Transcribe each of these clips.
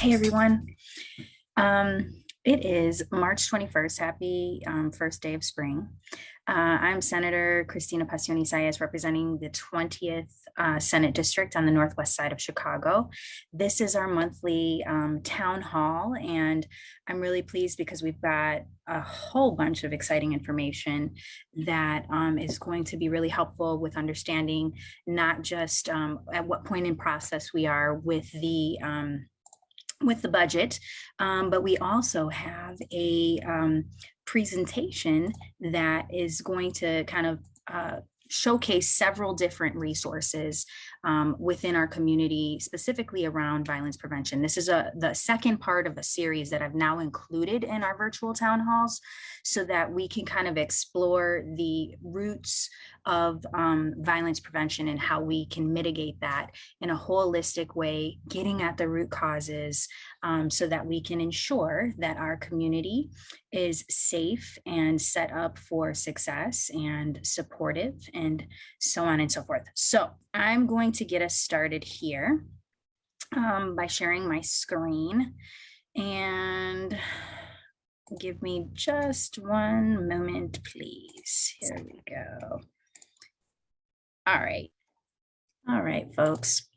Hey everyone. It is March 21st. Happy first day of spring. I'm Senator Christina Pacione-Zayas representing the 20th Senate District on the northwest side of Chicago. This is our monthly town hall, and I'm really pleased because we've got a whole bunch of exciting information that is going to be really helpful with understanding not just at what point in process we are with the budget, but we also have a presentation that is going to kind of showcase several different resources within our community, specifically around violence prevention. This is the second part of a series that I've now included in our virtual town halls so that we can kind of explore the roots of violence prevention and how we can mitigate that in a holistic way, getting at the root causes so that we can ensure that our community is safe and set up for success and supportive and so on and so forth. So I'm going to get us started here by sharing my screen, and give me just one moment, please. Here we go. All right, folks.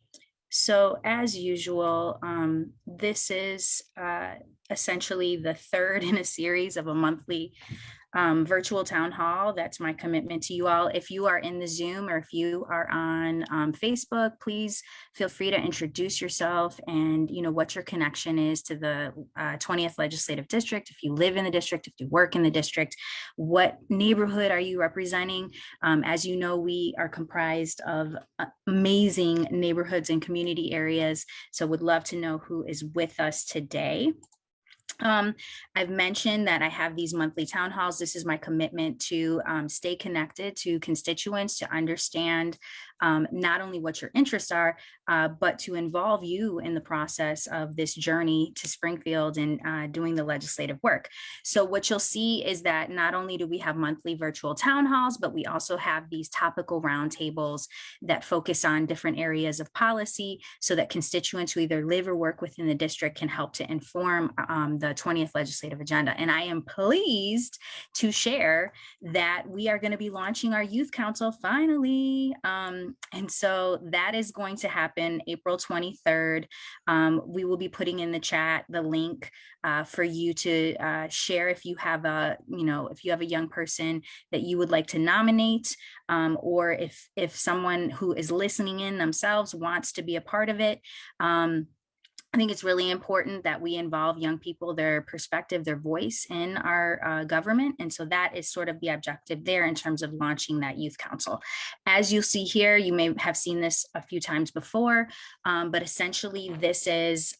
So as usual, this is essentially the third in a series of a monthly virtual town hall. That's my commitment to you all. If you are in the Zoom or if you are on Facebook, please feel free to introduce yourself and what your connection is to the 20th Legislative District. If you live in the district, if you work in the district, what neighborhood are you representing? As you know, we are comprised of amazing neighborhoods and community areas. So would love to know who is with us today. I've mentioned that I have these monthly town halls. This is my commitment to stay connected to constituents, to understand not only what your interests are, but to involve you in the process of this journey to Springfield and doing the legislative work. So what you'll see is that not only do we have monthly virtual town halls, but we also have these topical roundtables that focus on different areas of policy so that constituents who either live or work within the district can help to inform the 20th legislative agenda. And I am pleased to share that we are going to be launching our youth council finally. And so that is going to happen April 23rd. We will be putting in the chat the link for you to share if you have a young person that you would like to nominate, or if someone who is listening in themselves wants to be a part of it. I think it's really important that we involve young people, their perspective, their voice in our government. And so that is sort of the objective there in terms of launching that youth council. As you see here, you may have seen this a few times before, but essentially this is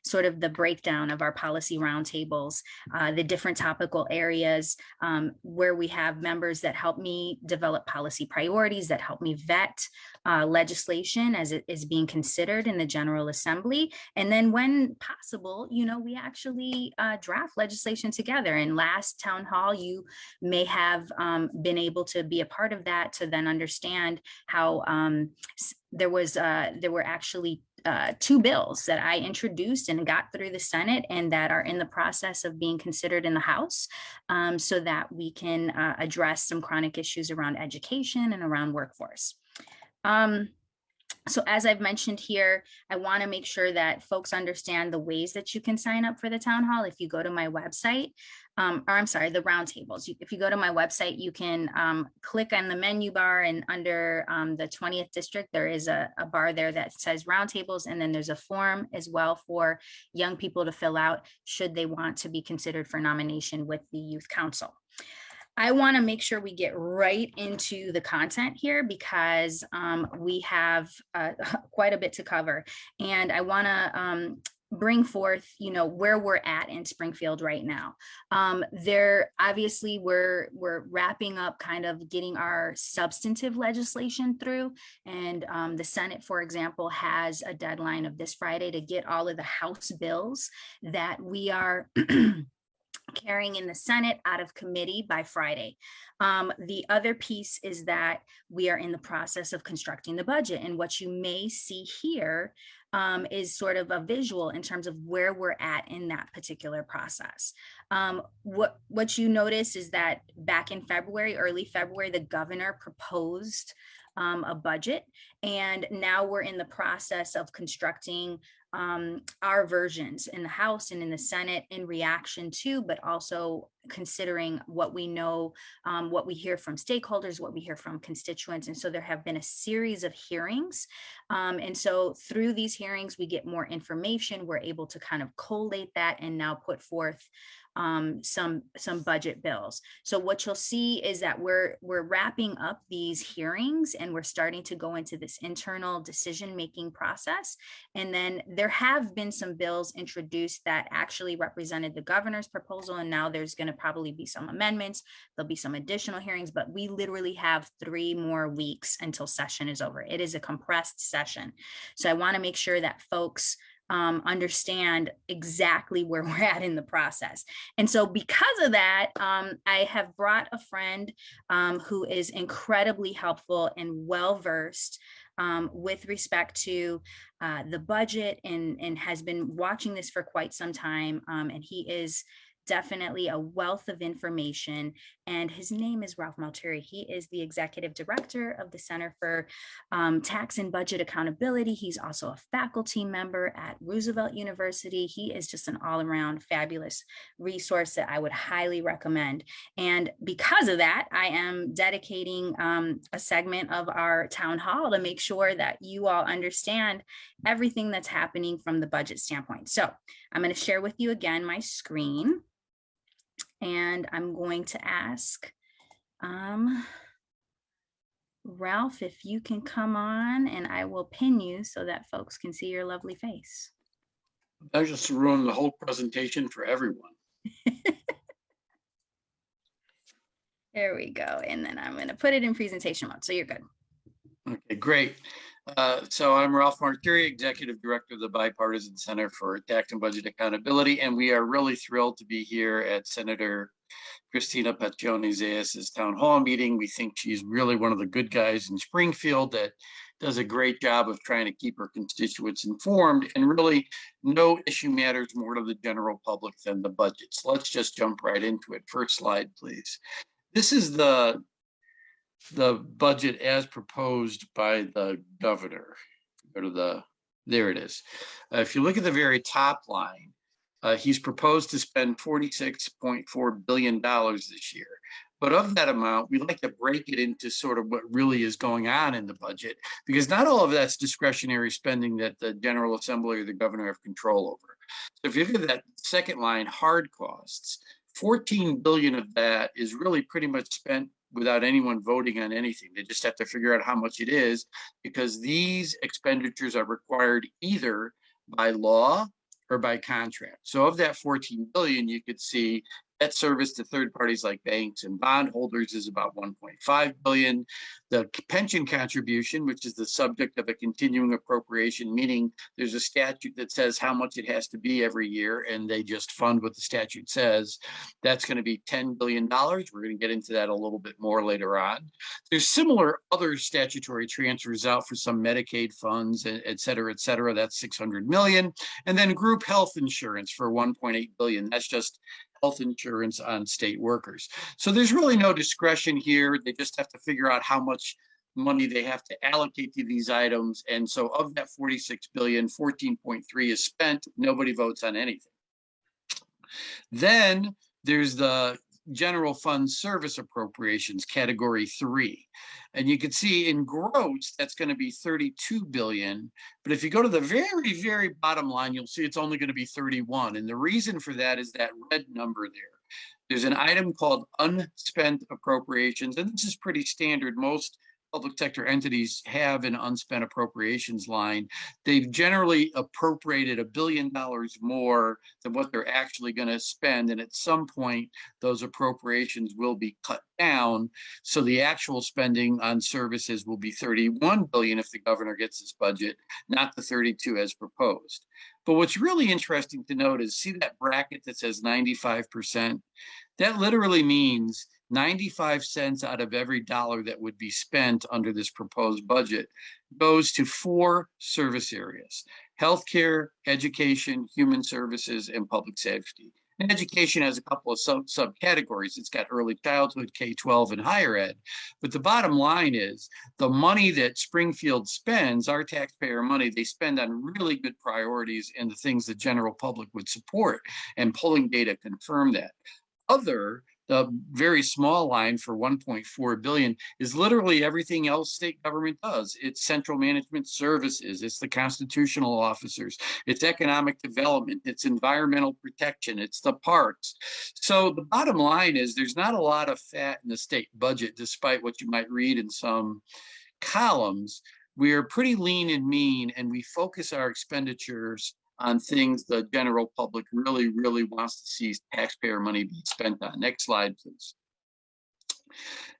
sort of the breakdown of our policy roundtables, the different topical areas where we have members that help me develop policy priorities, that help me vet legislation as it is being considered in the General Assembly. And then when possible, we actually draft legislation together. And last town hall, you may have been able to be a part of that to then understand how there were actually two bills that I introduced and got through the Senate and that are in the process of being considered in the House, so that we can address some chronic issues around education and around workforce. So as I've mentioned here, I want to make sure that folks understand the ways that you can sign up for the town hall. If you go to my website, the roundtables, if you go to my website, you can click on the menu bar, and under the 20th district, there is a bar there that says roundtables. And then there's a form as well for young people to fill out should they want to be considered for nomination with the youth council. I want to make sure we get right into the content here because we have quite a bit to cover, and I want to bring forth, where we're at in Springfield right now. Obviously we're wrapping up kind of getting our substantive legislation through, and the Senate, for example, has a deadline of this Friday to get all of the House bills that we are carrying in the Senate out of committee by Friday. The other piece is that we are in the process of constructing the budget. And what you may see here is sort of a visual in terms of where we're at in that particular process. What you notice is that back in February, early February, the governor proposed a budget, and now we're in the process of constructing our versions in the House and in the Senate in reaction to, but also considering what we know, what we hear from stakeholders, what we hear from constituents. And so there have been a series of hearings. And so through these hearings, we get more information. We're able to kind of collate that and now put forth some budget bills. So what you'll see is that we're wrapping up these hearings and we're starting to go into this internal decision-making process. And then there have been some bills introduced that actually represented the governor's proposal. And now there's going to probably be some amendments. There'll be some additional hearings, but we literally have 3 more weeks until session is over. It is a compressed session. So I want to make sure that folks understand exactly where we're at in the process. And so because of that, I have brought a friend who is incredibly helpful and well-versed with respect to the budget and has been watching this for quite some time. And he is definitely a wealth of information. And his name is Ralph Malturi. He is the executive director of the Center for Tax and Budget Accountability. He's also a faculty member at Roosevelt University. He is just an all-around fabulous resource that I would highly recommend. And because of that, I am dedicating a segment of our town hall to make sure that you all understand everything that's happening from the budget standpoint. So I'm going to share with you again my screen. And I'm going to ask Ralph if you can come on, and I will pin you so that folks can see your lovely face. I just ruined the whole presentation for everyone. There we go. And then I'm going to put it in presentation mode, so you're good. Okay, great. So I'm Ralph Marturi, Executive Director of the Bipartisan Center for Tax and Budget Accountability, and we are really thrilled to be here at Senator Christina Pacione-Zayas' town hall meeting. We think she's really one of the good guys in Springfield that does a great job of trying to keep her constituents informed, and really no issue matters more to the general public than the budget. So let's just jump right into it. First slide, please. This is the budget as proposed by the governor. Go to there it is. If you look at the very top line, he's proposed to spend $46.4 billion this year. But of that amount, we like to break it into sort of what really is going on in the budget, because not all of that's discretionary spending that the General Assembly or the governor have control over. So if you look at that second line, hard costs, 14 billion of that is really pretty much spent without anyone voting on anything. They just have to figure out how much it is, because these expenditures are required either by law or by contract. So of that 14 billion, you could see debt service to third parties like banks and bondholders is about 1.5 billion. The pension contribution, which is the subject of a continuing appropriation, meaning there's a statute that says how much it has to be every year, and they just fund what the statute says. That's going to be $10 billion. We're going to get into that a little bit more later on. There's similar other statutory transfers out for some Medicaid funds, et cetera, et cetera. That's 600 million. And then group health insurance for 1.8 billion. That's just health insurance on state workers. So there's really no discretion here. They just have to figure out how much money they have to allocate to these items. And so of that 46 billion, 14.3 is spent. Nobody votes on anything. Then there's the general fund service appropriations, category 3. And you can see in gross, that's going to be 32 billion. But if you go to the very, very bottom line, you'll see it's only going to be 31. And the reason for that is that red number there. There's an item called unspent appropriations, and this is pretty standard. Most public sector entities have an unspent appropriations line, they've generally appropriated $1 billion more than what they're actually going to spend. And at some point, those appropriations will be cut down. So the actual spending on services will be $31 billion if the governor gets his budget, not the 32 as proposed. But what's really interesting to note is, see that bracket that says 95%? That literally means 95 cents out of every dollar that would be spent under this proposed budget goes to 4 service areas: healthcare, education, human services, and public safety. And education has a couple of subcategories. It's got early childhood, K-12, and higher ed. But the bottom line is the money that Springfield spends, our taxpayer money, they spend on really good priorities and the things the general public would support. And polling data confirm that. The very small line for 1.4 billion is literally everything else state government does. It's central management services, it's the constitutional officers, it's economic development, it's environmental protection, it's the parks. So the bottom line is there's not a lot of fat in the state budget, despite what you might read in some columns. We are pretty lean and mean, and we focus our expenditures on things the general public really, really wants to see taxpayer money being spent on. Next slide, please.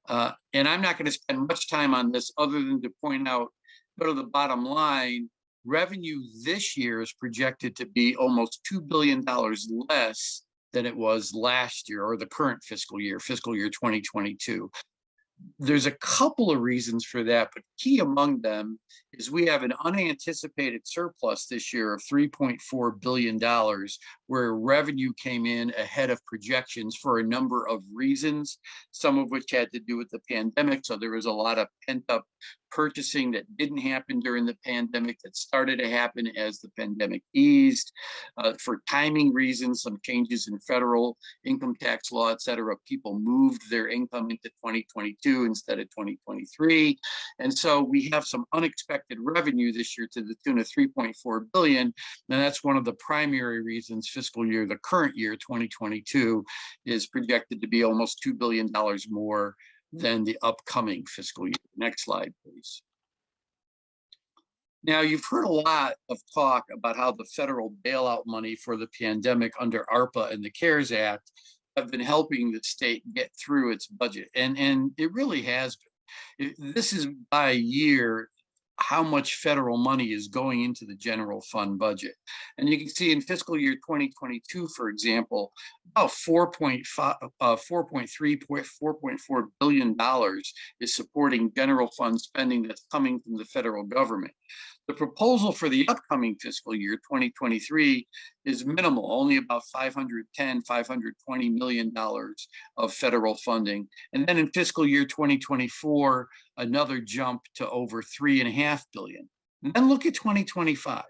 And I'm not going to spend much time on this other than to point out, go to the bottom line, revenue this year is projected to be almost $2 billion less than it was last year, or the current fiscal year 2022. There's a couple of reasons for that, but key among them is we have an unanticipated surplus this year of $3.4 billion, where revenue came in ahead of projections for a number of reasons, some of which had to do with the pandemic. So there was a lot of pent-up purchasing that didn't happen during the pandemic that started to happen as the pandemic eased. For timing reasons, some changes in federal income tax law, et cetera, people moved their income into 2022 instead of 2023. And so we have some unexpected revenue this year to the tune of $3.4 billion. And that's one of the primary reasons the current year, 2022, is projected to be almost $2 billion more than the upcoming fiscal year. Next slide, please. Now, you've heard a lot of talk about how the federal bailout money for the pandemic under ARPA and the CARES Act have been helping the state get through its budget. And it really has been. This is by year how much federal money is going into the general fund budget. And you can see in fiscal year 2022, for example, about $4.4 billion is supporting general fund spending that's coming from the federal government. The proposal for the upcoming fiscal year, 2023, is minimal, only about $520 million of federal funding. And then in fiscal year 2024, another jump to over $3.5 billion. And then look at 2025.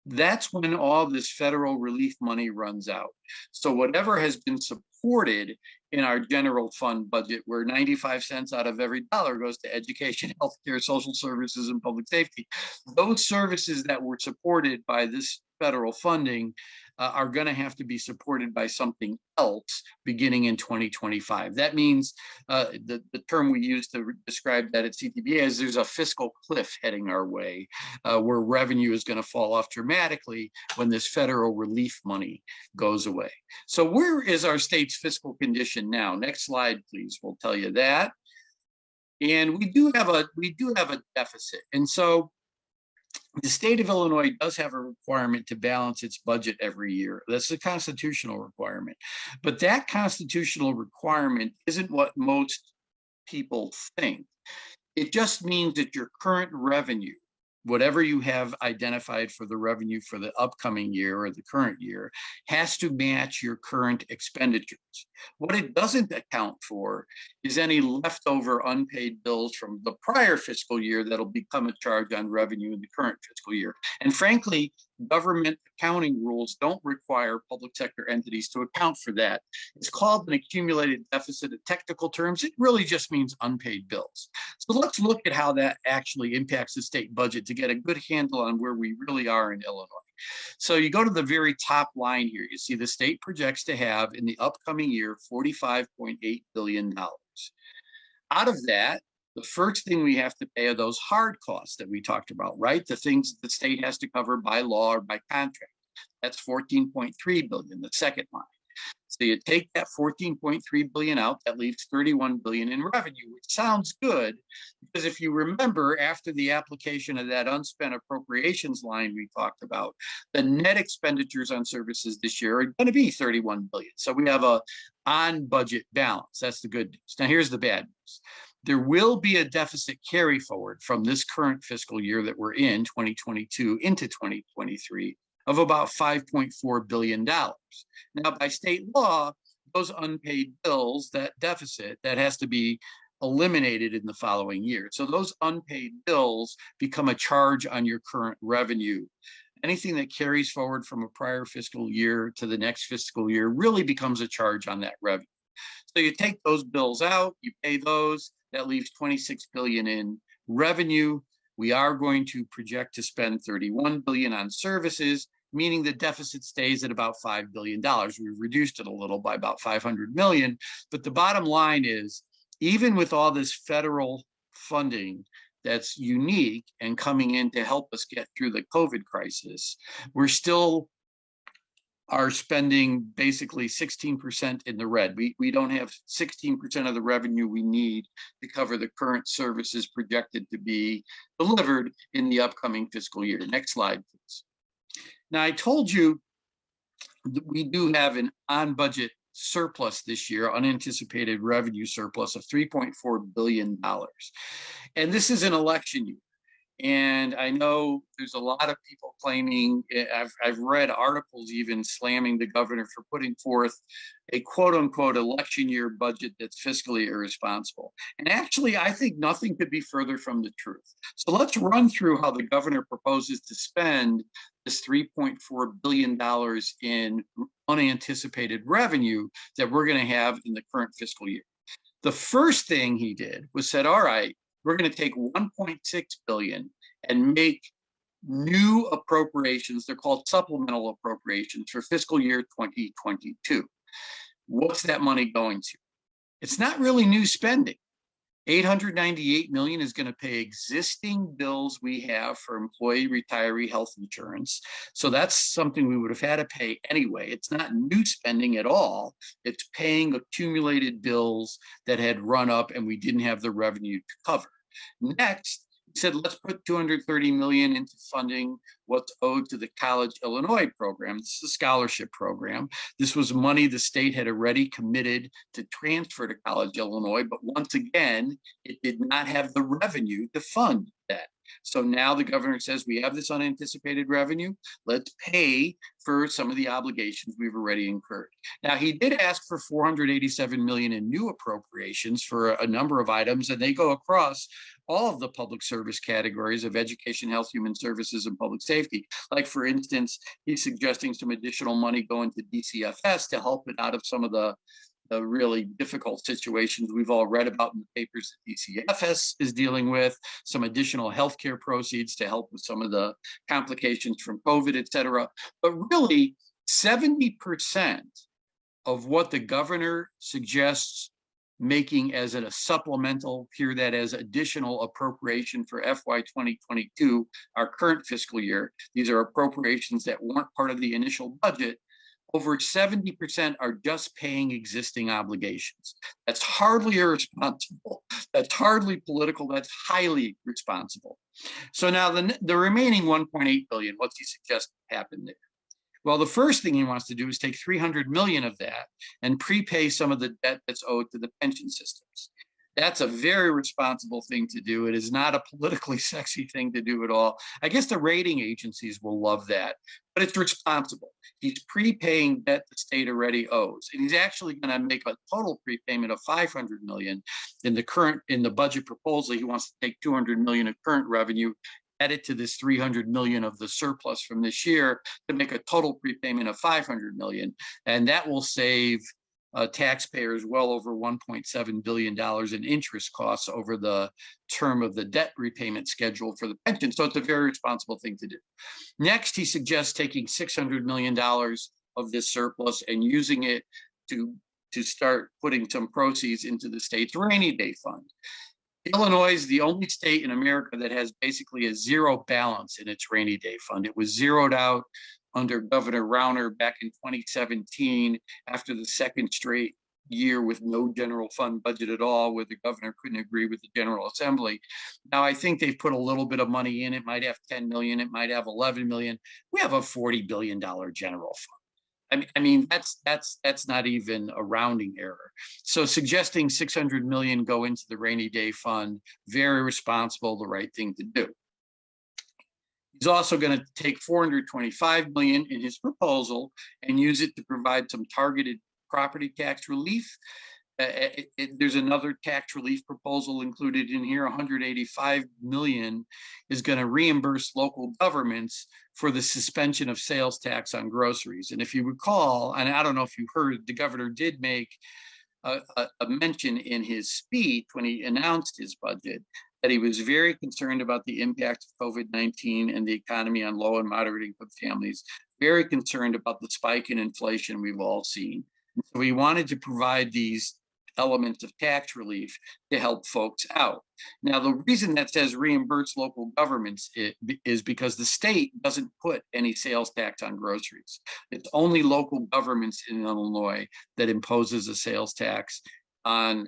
That's when all this federal relief money runs out. So whatever has been supported in our general fund budget, where 95 cents out of every dollar goes to education, healthcare, social services, and public safety, those services that were supported by this federal funding are going to have to be supported by something else beginning in 2025. That means the term we use to describe that at CTBA is there's a fiscal cliff heading our way, where revenue is going to fall off dramatically when this federal relief money goes away. So where is our state's fiscal condition now? Next slide, please. We'll tell you that. And we do have a deficit. And so the state of Illinois does have a requirement to balance its budget every year. That's a constitutional requirement. But that constitutional requirement isn't what most people think. It just means that your current revenue, whatever you have identified for the revenue for the upcoming year or the current year, has to match your current expenditures. What it doesn't account for is any leftover unpaid bills from the prior fiscal year that'll become a charge on revenue in the current fiscal year. And frankly, government accounting rules don't require public sector entities to account for that. It's called an accumulated deficit in technical terms. It really just means unpaid bills. So let's look at how that actually impacts the state budget to get a good handle on where we really are in Illinois. So you go to the very top line here, you see the state projects to have in the upcoming year $45.8 billion. Out of that, The first thing we have to pay are those hard costs that we talked about, right? The things the state has to cover by law or by contract. That's 14.3 billion, the second line. So you take that 14.3 billion out, that leaves 31 billion in revenue, which sounds good, because if you remember, after the application of that unspent appropriations line we talked about, the net expenditures on services this year are going to be 31 billion. So we have a on budget balance. That's the good news. Now here's the bad news. There will be a deficit carry forward from this current fiscal year that we're in, 2022 into 2023, of about $5.4 billion. Now, by state law, those unpaid bills, that deficit, that has to be eliminated in the following year. So those unpaid bills become a charge on your current revenue. Anything that carries forward from a prior fiscal year to the next fiscal year really becomes a charge on that revenue. So you take those bills out, you pay those, that leaves 26 billion in revenue. We are going to project to spend 31 billion on services, meaning the deficit stays at about $5 billion. We've reduced it a little by about 500 million. But the bottom line is, even with all this federal funding that's unique and coming in to help us get through the COVID crisis, we're still are spending basically 16% in the red. We don't have 16% of the revenue we need to cover the current services projected to be delivered in the upcoming fiscal year. Next slide, please. Now, I told you that we do have an on-budget surplus this year, unanticipated revenue surplus of $3.4 billion. And this is an election year. And I know there's a lot of people claiming, I've read articles even slamming the governor for putting forth a quote unquote election year budget that's fiscally irresponsible. And actually, I think nothing could be further from the truth. So let's run through how the governor proposes to spend this $3.4 billion in unanticipated revenue that we're going to have in the current fiscal year. The first thing he did was said, all right, we're going to take 1.6 billion and make new appropriations. They're called supplemental appropriations for fiscal year 2022. What's that money going to? It's not really new spending. 898 million is going to pay existing bills we have for employee retiree health insurance. So that's something we would have had to pay anyway. It's not new spending at all. It's paying accumulated bills that had run up and we didn't have the revenue to cover. Next, he said, let's put 230 million into funding what's owed to the College Illinois program. This is a scholarship program. This was money the state had already committed to transfer to College Illinois, but once again, it did not have the revenue to fund that. So now the governor says, we have this unanticipated revenue. Let's pay for some of the obligations we've already incurred. Now, he did ask for 487 million in new appropriations for a number of items, and they go across all of the public service categories of education, health, human services, and public safety. Like, for instance, he's suggesting some additional money going to DCFS to help it out of some of the really difficult situations we've all read about in the papers that DCFS is dealing with, some additional healthcare proceeds to help with some of the complications from COVID, et cetera. But really, 70% of what the governor suggests making as a supplemental, hear that as additional appropriation for FY 2022, our current fiscal year. These are appropriations that weren't part of the initial budget. Over 70% are just paying existing obligations. That's hardly irresponsible. That's hardly political. That's highly responsible. So now the remaining 1.8 billion, what's he suggest happen there? Well, the first thing he wants to do is take 300 million of that and prepay some of the debt that's owed to the pension systems. That's a very responsible thing to do. It is not a politically sexy thing to do at all. I guess the rating agencies will love that, but it's responsible. He's prepaying debt the state already owes, and he's actually going to make a total prepayment of 500 million in the budget proposal. He wants to take 200 million of current revenue, add it to this 300 million of the surplus from this year to make a total prepayment of 500 million, and that will save taxpayers well over $1.7 billion in interest costs over the term of the debt repayment schedule for the pension. So it's a very responsible thing to do. Next, he suggests taking $600 million of this surplus and using it to start putting some proceeds into the state's rainy day fund. Illinois is the only state in America that has basically a zero balance in its rainy day fund. It was zeroed out under Governor Rauner back in 2017 after the second straight year with no general fund budget at all, where the governor couldn't agree with the General Assembly. Now, I think they've put a little bit of money in. It might have 10 million, it might have 11 million. We have a $40 billion general fund. I mean, that's not even a rounding error. So suggesting 600 million go into the rainy day fund, very responsible, the right thing to do. He's also going to take 425 million in his proposal and use it to provide some targeted property tax relief. There's another tax relief proposal included in here. 185 million is going to reimburse local governments for the suspension of sales tax on groceries. And if you recall, and I don't know if you heard, the governor did make a mention in his speech when he announced his budget that he was very concerned about the impact of COVID-19 and the economy on low and moderate income families, very concerned about the spike in inflation we've all seen. So we wanted to provide these elements of tax relief to help folks out. Now, the reason that says reimburse local governments is because the state doesn't put any sales tax on groceries. It's only local governments in Illinois that imposes a sales tax on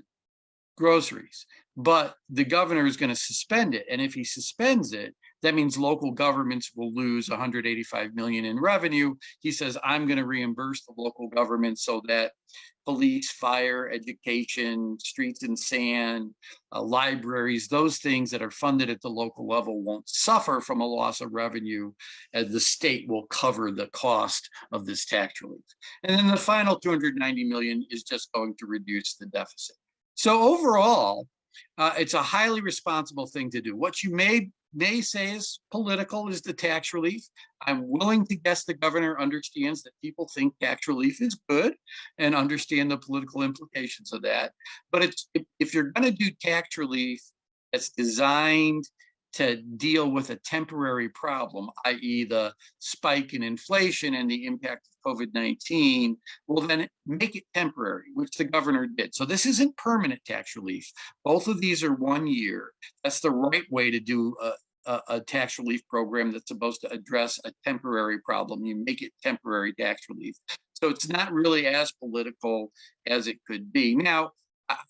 groceries. But the governor is going to suspend it. And if he suspends it, that means local governments will lose 185 million in revenue. He says, I'm going to reimburse the local government so that police, fire, education, streets and sand, libraries, those things that are funded at the local level won't suffer from a loss of revenue, as the state will cover the cost of this tax relief. And then the final 290 million is just going to reduce the deficit. So overall, it's a highly responsible thing to do. What you may say is political is the tax relief. I'm willing to guess the governor understands that people think tax relief is good and understand the political implications of that. But if you're going to do tax relief that's designed to deal with a temporary problem, i.e. the spike in inflation and the impact of COVID-19, well, then make it temporary, which the governor did. So this isn't permanent tax relief. Both of these are 1 year. That's the right way to do a tax relief program that's supposed to address a temporary problem. You make it temporary tax relief. So it's not really as political as it could be. Now,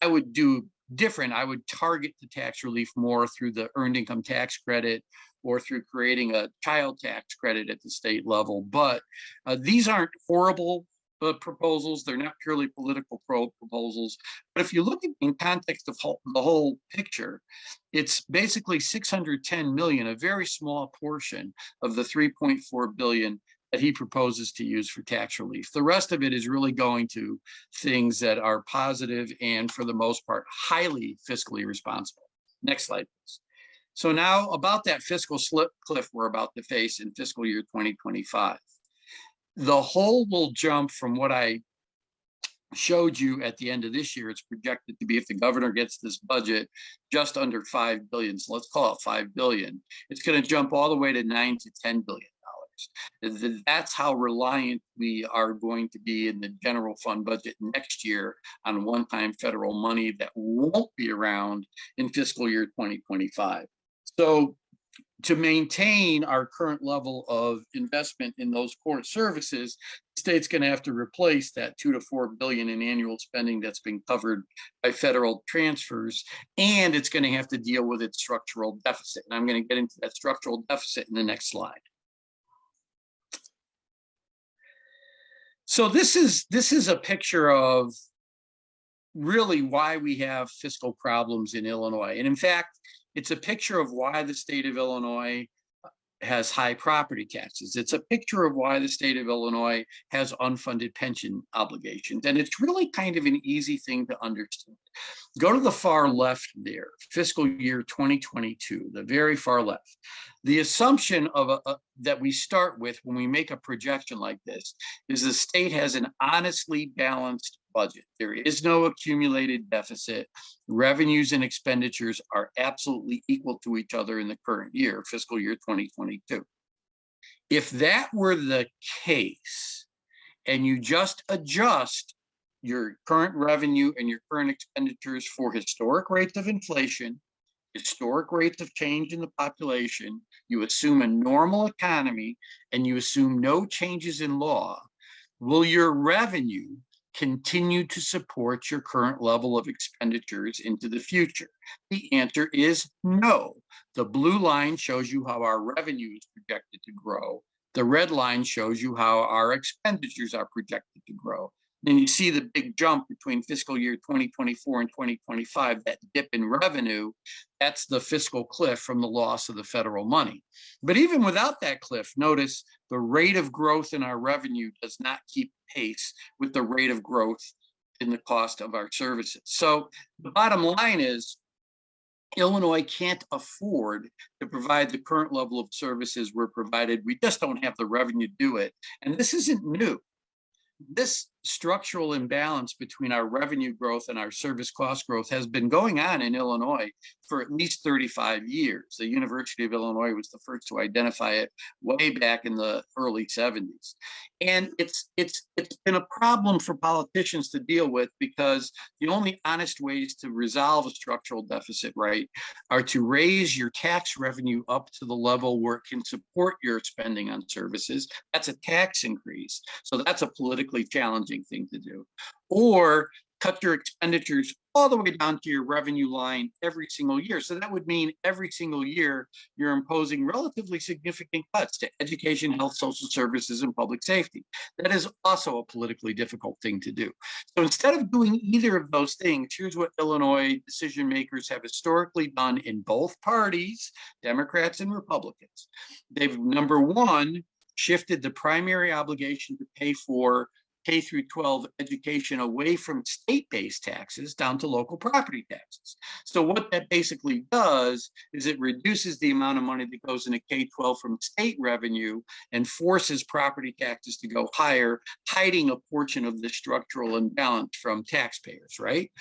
I would do different. I would target the tax relief more through the earned income tax credit or through creating a child tax credit at the state level. But these aren't horrible proposals. They're not purely political proposals. But if you look at in context of the whole picture, it's basically 610 million, a very small portion of the 3.4 billion that he proposes to use for tax relief. The rest of it is really going to things that are positive and, for the most part, highly fiscally responsible. Next slide, please. So now about that fiscal cliff we're about to face in fiscal year 2025. The hole will jump from what I showed you at the end of this year. It's projected to be, if the governor gets this budget, just under 5 billion. So let's call it 5 billion. It's going to jump all the way to 9 to 10 billion. That's how reliant we are going to be in the general fund budget next year on one-time federal money that won't be around in fiscal year 2025. So to maintain our current level of investment in those core services, the state's going to have to replace that 2 to 4 billion in annual spending that's been covered by federal transfers, and it's going to have to deal with its structural deficit. And I'm going to get into that structural deficit in the next slide. So this is a picture of really why we have fiscal problems in Illinois. And in fact, it's a picture of why the state of Illinois has high property taxes. It's a picture of why the state of Illinois has unfunded pension obligations. And it's really kind of an easy thing to understand. Go to the far left there, fiscal year 2022, the very far left. The assumption of that we start with when we make a projection like this is the state has an honestly balanced budget. There is no accumulated deficit. Revenues and expenditures are absolutely equal to each other in the current year, fiscal year 2022. If that were the case, and you just adjust your current revenue and your current expenditures for historic rates of inflation historic rates of change in the population, you assume a normal economy, and you assume no changes in law, will your revenue continue to support your current level of expenditures into the future? The answer is no. The blue line shows you how our revenue is projected to grow. The red line shows you how our expenditures are projected to grow. Then you see the big jump between fiscal year 2024 and 2025, that dip in revenue. That's the fiscal cliff from the loss of the federal money. But even without that cliff, notice the rate of growth in our revenue does not keep pace with the rate of growth in the cost of our services. So the bottom line is, Illinois can't afford to provide the current level of services we're provided. We just don't have the revenue to do it. And this isn't new. This structural imbalance between our revenue growth and our service cost growth has been going on in Illinois for at least 35 years. The University of Illinois was the first to identify it way back in the early 70s. And it's been a problem for politicians to deal with, because the only honest ways to resolve a structural deficit, right, are to raise your tax revenue up to the level where it can support your spending on services. That's a tax increase. So that's a politically challenging thing to do. Or cut your expenditures all the way down to your revenue line every single year. So that would mean every single year you're imposing relatively significant cuts to education, health, social services, and public safety. That is also a politically difficult thing to do. So instead of doing either of those things, here's what Illinois decision makers have historically done in both parties, Democrats and Republicans. They've, number one, shifted the primary obligation to pay for K through 12 education away from state-based taxes down to local property taxes. So what that basically does is it reduces the amount of money that goes into K-12 from state revenue and forces property taxes to go higher, hiding a portion of the structural imbalance from taxpayers, right?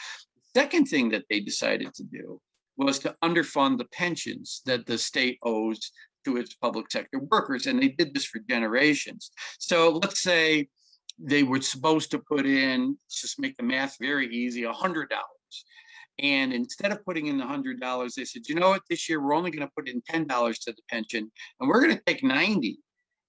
The second thing that they decided to do was to underfund the pensions that the state owes to its public sector workers, and they did this for generations. So let's say they were supposed to put in, just make the math very easy, $100. And instead of putting in the $100, they said, you know what, this year we're only going to put in $10 to the pension, and we're going to take 90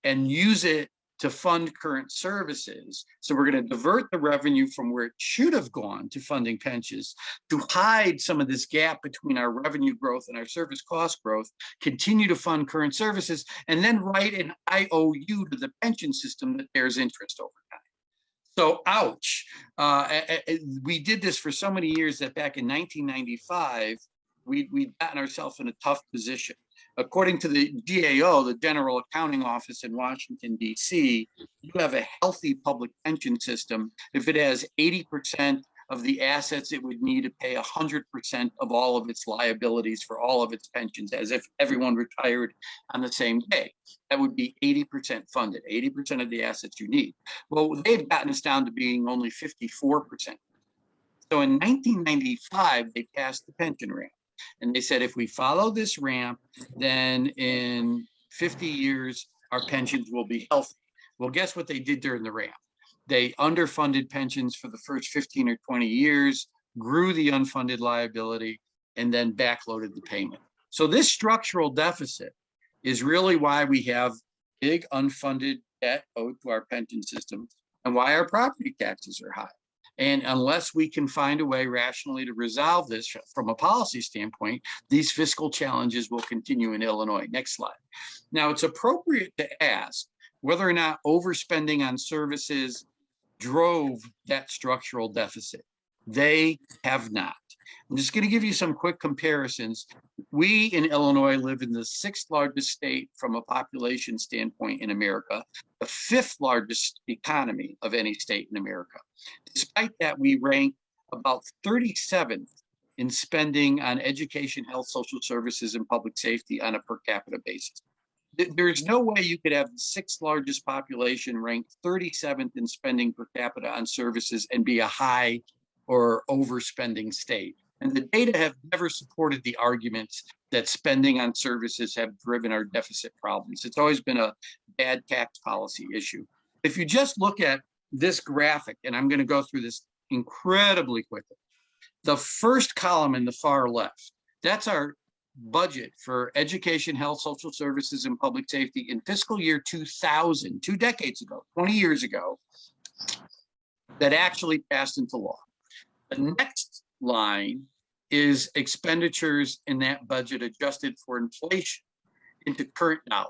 and use it to fund current services. So we're going to divert the revenue from where it should have gone to funding pensions to hide some of this gap between our revenue growth and our service cost growth, continue to fund current services, and then write an IOU to the pension system that bears interest over time. So, ouch. We did this for so many years that back in 1995, we'd gotten ourselves in a tough position. According to the GAO, the General Accounting Office in Washington, D.C., you have a healthy public pension system if it has 80% of the assets it would need to pay 100% of all of its liabilities for all of its pensions, as if everyone retired on the same day. That would be 80% funded, 80% of the assets you need. Well, they've gotten us down to being only 54%. So in 1995, they passed the pension ramp. And they said, if we follow this ramp, then in 50 years, our pensions will be healthy. Well, guess what they did during the ramp? They underfunded pensions for the first 15 or 20 years, grew the unfunded liability, and then backloaded the payment. So this structural deficit is really why we have big unfunded debt owed to our pension system and why our property taxes are high. And unless we can find a way rationally to resolve this from a policy standpoint, these fiscal challenges will continue in Illinois. Next slide. Now, it's appropriate to ask whether or not overspending on services drove that structural deficit. They have not. I'm just going to give you some quick comparisons. We in Illinois live in the 6th largest state from a population standpoint in America, the 5th largest economy of any state in America. Despite that, we rank about 37th in spending on education, health, social services, and public safety on a per capita basis. There's no way you could have the 6th largest population ranked 37th in spending per capita on services and be a high or overspending state. And the data have never supported the arguments that spending on services have driven our deficit problems. It's always been a bad tax policy issue. If you just look at this graphic, and I'm going to go through this incredibly quickly, the first column in the far left, that's our budget for education, health, social services, and public safety in fiscal year 2000, 2 decades ago, 20 years ago, that actually passed into law. The next line is expenditures in that budget adjusted for inflation into current dollars.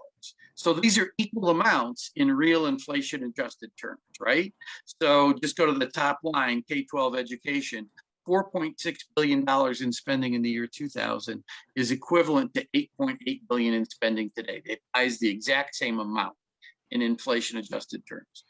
So these are equal amounts in real inflation adjusted terms, right? So just go to the top line, K-12 education, $4.6 billion in spending in the year 2000 is equivalent to $8.8 billion in spending today. It buys the exact same amount in inflation adjusted terms.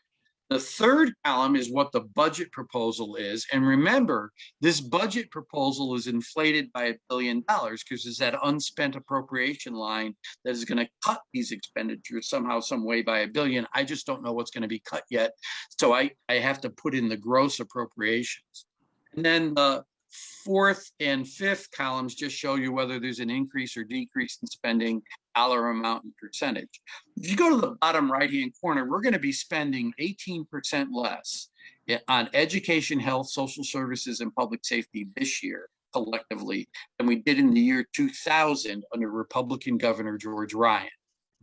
The third column is what the budget proposal is. And remember, this budget proposal is inflated by $1 billion because it's that unspent appropriation line that is going to cut these expenditures somehow, some way by $1 billion. I just don't know what's going to be cut yet. So I have to put in the gross appropriations. And then the fourth and fifth columns just show you whether there's an increase or decrease in spending, dollar amount and percentage. If you go to the bottom right-hand corner, we're going to be spending 18% less on education, health, social services, and public safety this year collectively than we did in the year 2000 under Republican Governor George Ryan.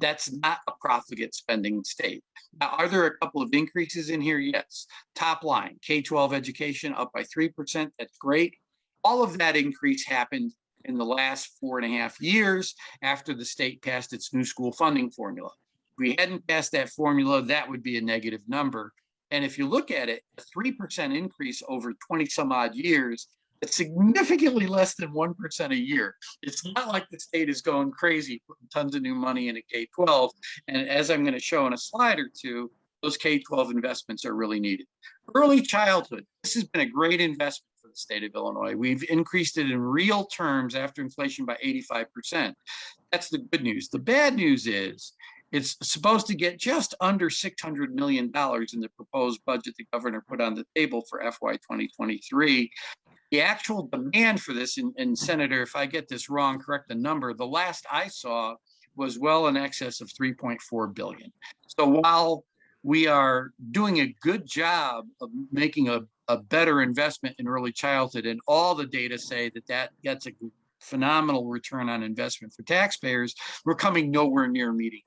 That's not a profligate spending state. Now, are there a couple of increases in here? Yes. Top line, K-12 education up by 3%. That's great. All of that increase happened in the last 4.5 years after the state passed its new school funding formula. If we hadn't passed that formula, that would be a negative number. And if you look at it, a 3% increase over 20 some odd years, it's significantly less than 1% a year. It's not like the state is going crazy, putting tons of new money into K-12. And as I'm going to show in a slide or two, those K-12 investments are really needed. Early childhood, this has been a great investment for the state of Illinois. We've increased it in real terms after inflation by 85%. That's the good news. The bad news is it's supposed to get just under $600 million in the proposed budget the governor put on the table for FY 2023. The actual demand for this, and Senator, if I get this wrong, correct the number, the last I saw was well in excess of $3.4 billion. So while we are doing a good job of making a better investment in early childhood, and all the data say that gets a phenomenal return on investment for taxpayers, we're coming nowhere near meeting.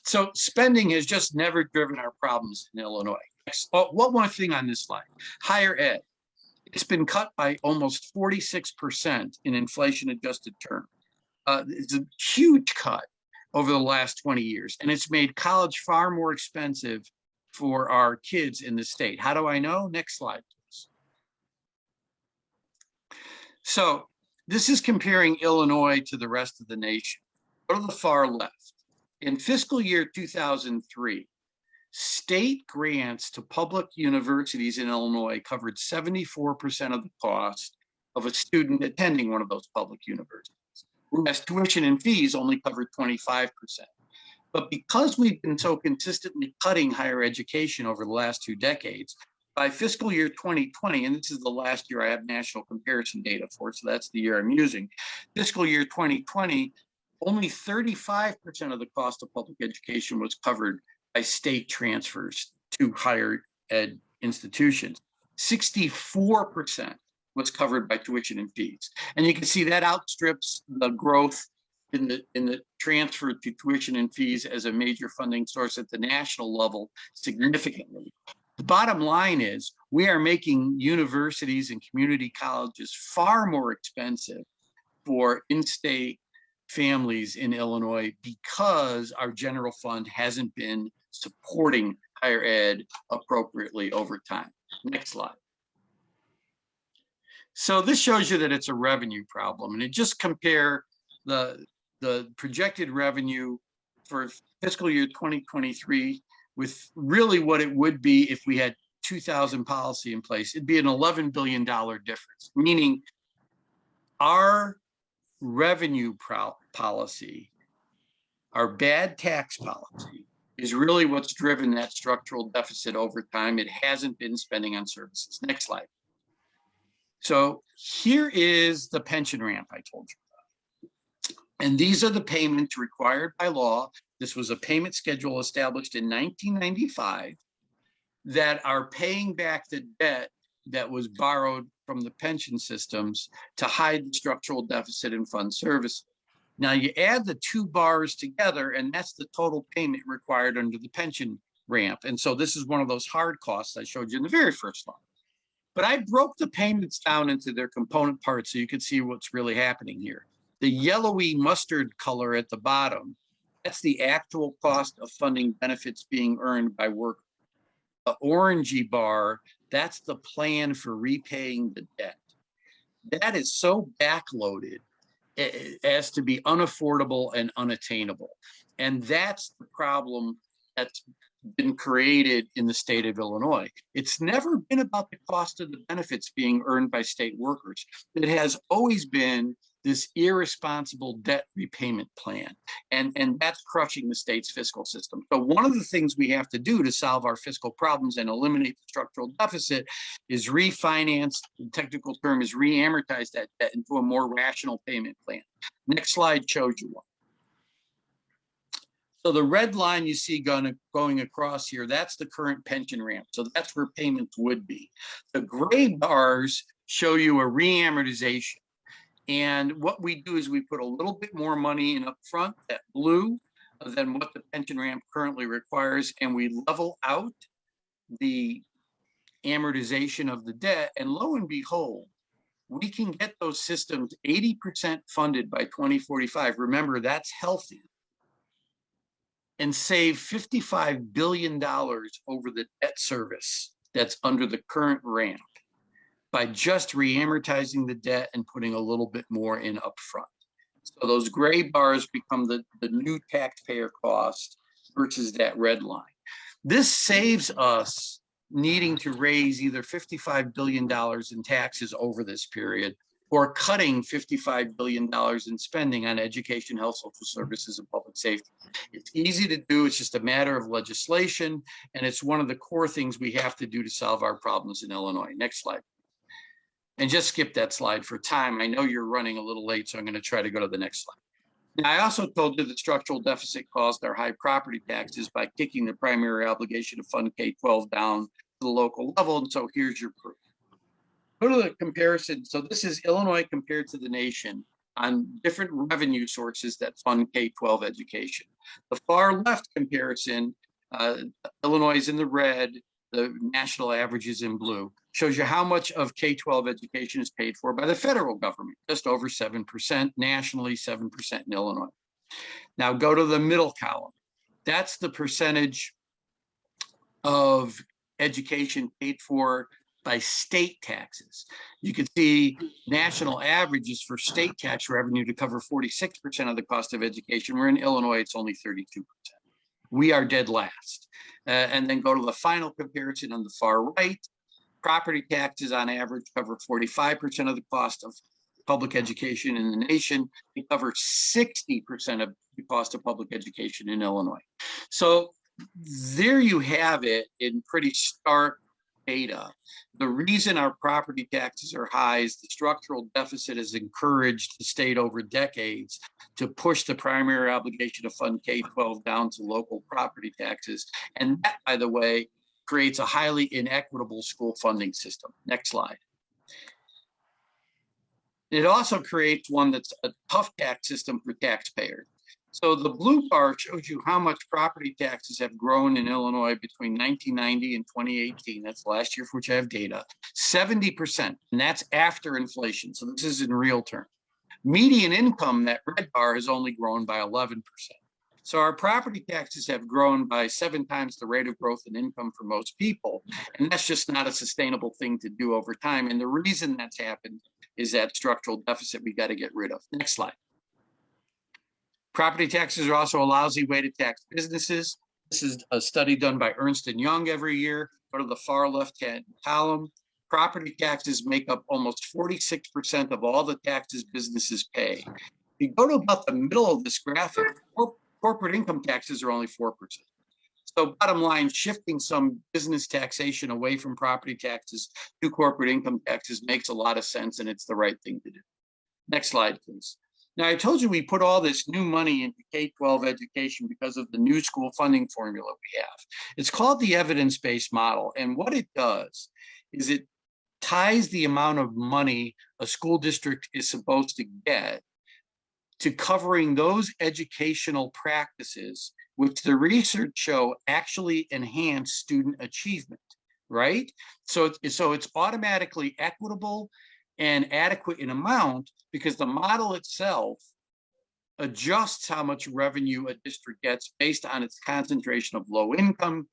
So spending has just never driven our problems in Illinois. One more thing on this slide, higher ed. It's been cut by almost 46% in inflation adjusted terms. It's a huge cut over the last 20 years, and it's made college far more expensive for our kids in the state. How do I know? Next slide, please. So this is comparing Illinois to the rest of the nation. Go to the far left. In fiscal year 2003, state grants to public universities in Illinois covered 74% of the cost of a student attending one of those public universities, whereas tuition and fees only covered 25%. But because we've been so consistently cutting higher education over the last 2 decades, by fiscal year 2020, and this is the last year I have national comparison data for, so that's the year I'm using, fiscal year 2020, only 35% of the cost of public education was covered by state transfers to higher ed institutions. 64% was covered by tuition and fees. And you can see that outstrips the growth in the transfer to tuition and fees as a major funding source at the national level significantly. The bottom line is we are making universities and community colleges far more expensive for in-state families in Illinois because our general fund hasn't been supporting higher ed appropriately over time. Next slide. So this shows you that it's a revenue problem, and it just compare the projected revenue for fiscal year 2023 with really what it would be if we had 2000 policy in place. It'd be an $11 billion difference, meaning our revenue policy, our bad tax policy, is really what's driven that structural deficit over time. It hasn't been spending on services. Next slide. So here is the pension ramp I told you about. And these are the payments required by law. This was a payment schedule established in 1995 that are paying back the debt that was borrowed from the pension systems to hide the structural deficit and fund services. Now you add the two bars together, and that's the total payment required under the pension ramp. And so this is one of those hard costs I showed you in the very first line. But I broke the payments down into their component parts so you can see what's really happening here. The yellowy mustard color at the bottom, that's the actual cost of funding benefits being earned by work. The orangey bar, that's the plan for repaying the debt. That is so backloaded as to be unaffordable and unattainable. And that's the problem that's been created in the state of Illinois. It's never been about the cost of the benefits being earned by state workers. It has always been this irresponsible debt repayment plan. And that's crushing the state's fiscal system. So one of the things we have to do to solve our fiscal problems and eliminate the structural deficit is refinance, the technical term is re-amortize that debt into a more rational payment plan. Next slide shows you one. So the red line you see going across here, that's the current pension ramp. So that's where payments would be. The gray bars show you a re-amortization. And what we do is we put a little bit more money in up front, that blue, than what the pension ramp currently requires, and we level out the amortization of the debt. And lo and behold, we can get those systems 80% funded by 2045. Remember, that's healthy. And save $55 billion over the debt service that's under the current ramp by just re-amortizing the debt and putting a little bit more in upfront. So those gray bars become the new taxpayer cost versus that red line. This saves us needing to raise either $55 billion in taxes over this period or cutting $55 billion in spending on education, health, social services, and public safety. It's easy to do. It's just a matter of legislation, and it's one of the core things we have to do to solve our problems in Illinois. Next slide. And just skip that slide for time. I know you're running a little late, so I'm going to try to go to the next slide. Now, I also told you that structural deficit caused our high property taxes by kicking the primary obligation to fund K-12 down to the local level, and so here's your proof. Go to the comparison. So this is Illinois compared to the nation on different revenue sources that fund K-12 education. The far left comparison, Illinois is in the red, the national average is in blue, shows you how much of K-12 education is paid for by the federal government, just over 7%, nationally 7% in Illinois. Now go to the middle column. That's the percentage of education paid for by state taxes. You can see national averages for state tax revenue to cover 46% of the cost of education. Where in Illinois, it's only 32%. We are dead last. And then go to the final comparison on the far right. Property taxes on average cover 45% of the cost of public education in the nation. They cover 60% of the cost of public education in Illinois. So there you have it in pretty stark data. The reason our property taxes are high is the structural deficit has encouraged the state over decades to push the primary obligation to fund K-12 down to local property taxes. And that, by the way, creates a highly inequitable school funding system. Next slide. It also creates one that's a tough tax system for taxpayers. So the blue bar shows you how much property taxes have grown in Illinois between 1990 and 2018. That's last year for which I have data. 70%, and that's after inflation. So this is in real terms. Median income, that red bar, has only grown by 11%. So our property taxes have grown by 7 times the rate of growth in income for most people. And that's just not a sustainable thing to do over time. And the reason that's happened is that structural deficit we got to get rid of. Next slide. Property taxes are also a lousy way to tax businesses. This is a study done by Ernst & Young every year. Go to the far left-hand column. Property taxes make up almost 46% of all the taxes businesses pay. If you go to about the middle of this graphic, corporate income taxes are only 4%. So bottom line, shifting some business taxation away from property taxes to corporate income taxes makes a lot of sense, and it's the right thing to do. Next slide, please. Now, I told you we put all this new money into K-12 education because of the new school funding formula we have. It's called the evidence-based model. And what it does is it ties the amount of money a school district is supposed to get to covering those educational practices, which the research show actually enhance student achievement, right? So it's automatically equitable and adequate in amount because the model itself adjusts how much revenue a district gets based on its concentration of low income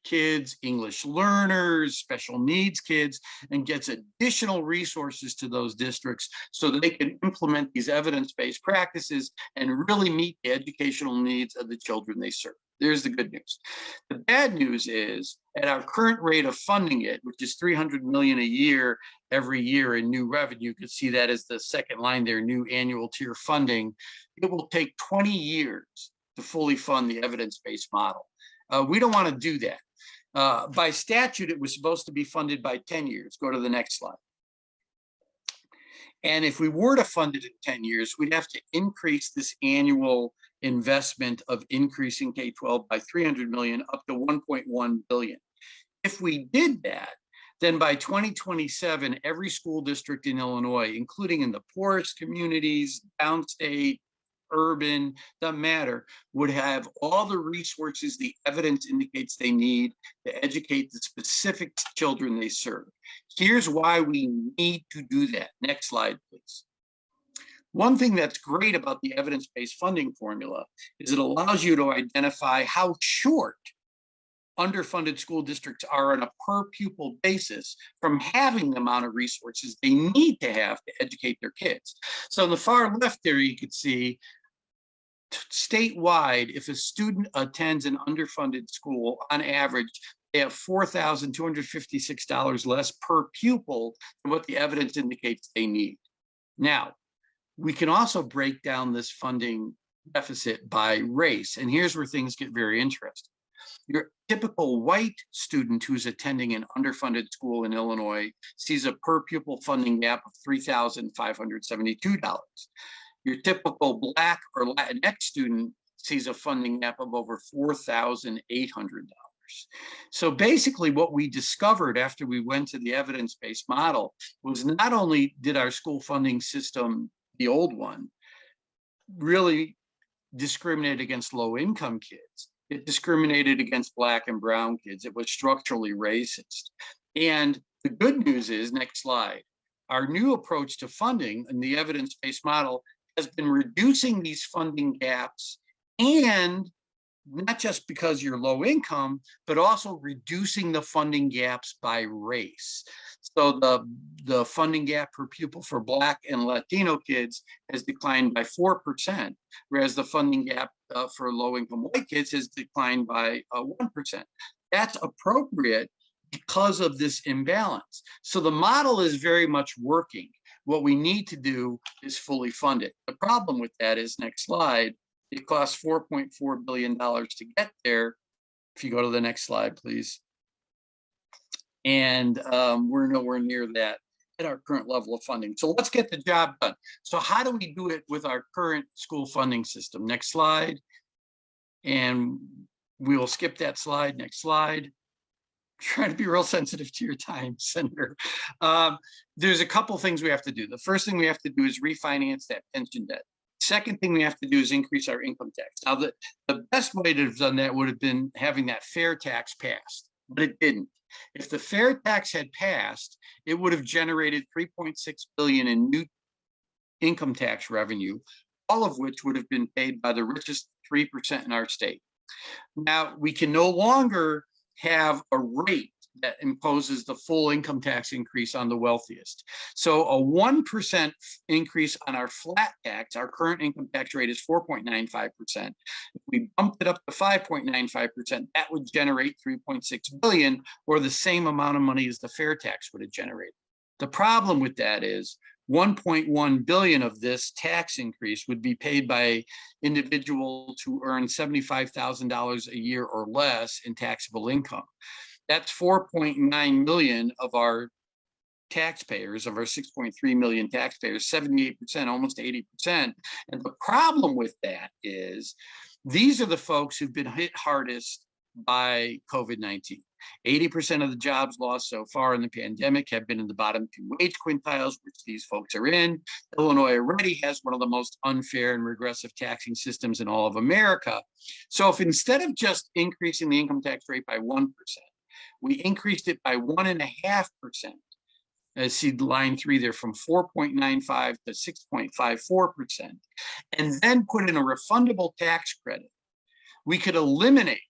kids, English learners, special needs kids, and gets additional resources to those districts so that they can implement these evidence-based practices and really meet the educational needs of the children they serve. There's the good news. The bad news is at our current rate of funding it, which is $300 million a year every year in new revenue, you can see that as the second line there, new annual tier funding, it will take 20 years to fully fund the evidence-based model. We don't want to do that. By statute, it was supposed to be funded by 10 years. Go to the next slide. And if we were to fund it in 10 years, we'd have to increase this annual investment of increasing K-12 by 300 million up to 1.1 billion. If we did that, then by 2027, every school district in Illinois, including in the poorest communities, downstate, urban, doesn't matter, would have all the resources the evidence indicates they need to educate the specific children they serve. Here's why we need to do that. Next slide, please. One thing that's great about the evidence-based funding formula is it allows you to identify how short underfunded school districts are on a per pupil basis from having the amount of resources they need to have to educate their kids. So on the far left there, you can see statewide, if a student attends an underfunded school, on average, they have $4,256 less per pupil than what the evidence indicates they need. Now, we can also break down this funding deficit by race, and here's where things get very interesting. Your typical white student who's attending an underfunded school in Illinois sees a per pupil funding gap of $3,572. Your typical Black or Latinx student sees a funding gap of over $4,800. So basically what we discovered after we went to the evidence-based model was not only did our school funding system, the old one, really discriminate against low-income kids, it discriminated against Black and brown kids. It was structurally racist. And the good news is, next slide, our new approach to funding and the evidence-based model has been reducing these funding gaps, and not just because you're low income, but also reducing the funding gaps by race. So the funding gap per pupil for Black and Latino kids has declined by 4%, whereas the funding gap for low income white kids has declined by 1%. That's appropriate because of this imbalance. So the model is very much working. What we need to do is fully fund it. The problem with that is, next slide, it costs $4.4 billion to get there. If you go to the next slide, please. And we're nowhere near that at our current level of funding. So let's get the job done. So how do we do it with our current school funding system? Next slide. And we will skip that slide. Next slide. Trying to be real sensitive to your time, Senator. There's a couple things we have to do. The first thing we have to do is refinance that pension debt. Second thing we have to do is increase our income tax. Now, the best way to have done that would have been having that fair tax passed, but it didn't. If the fair tax had passed, it would have generated $3.6 billion in new income tax revenue, all of which would have been paid by the richest 3% in our state. Now, we can no longer have a rate that imposes the full income tax increase on the wealthiest. So a 1% increase on our flat tax, our current income tax rate is 4.95%. If we bumped it up to 5.95%, that would generate 3.6 billion, or the same amount of money as the fair tax would have generated. The problem with that is 1.1 billion of this tax increase would be paid by individuals who earn $75,000 a year or less in taxable income. That's 4.9 million of our taxpayers, of our 6.3 million taxpayers, 78%, almost 80%. And the problem with that is these are the folks who've been hit hardest by COVID-19. 80% of the jobs lost so far in the pandemic have been in the bottom two wage quintiles, which these folks are in. Illinois already has one of the most unfair and regressive taxing systems in all of America. So if instead of just increasing the income tax rate by 1%, we increased it by 1.5%, see line 3 there, from 4.95 to 6.54%, and then put in a refundable tax credit, we could eliminate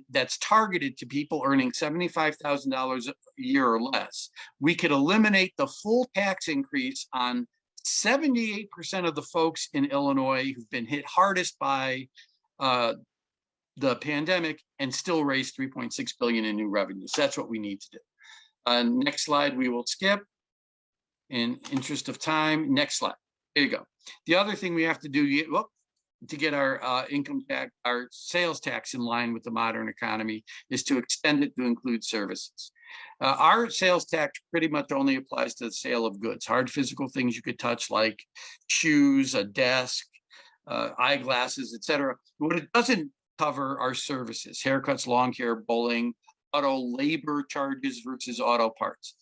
that's targeted to people earning $75,000 a year or less. We could eliminate the full tax increase on 78% of the folks in Illinois who've been hit hardest by the pandemic and still raise $3.6 billion in new revenues. That's what we need to do. Next slide, we will skip in interest of time. Next slide. There you go. The other thing we have to do to get our income tax, our sales tax in line with the modern economy is to extend it to include services. Our sales tax pretty much only applies to the sale of goods, hard physical things you could touch like shoes, a desk, eyeglasses, etc. What it doesn't cover are services, haircuts, lawn care, bowling, auto labor charges versus auto parts.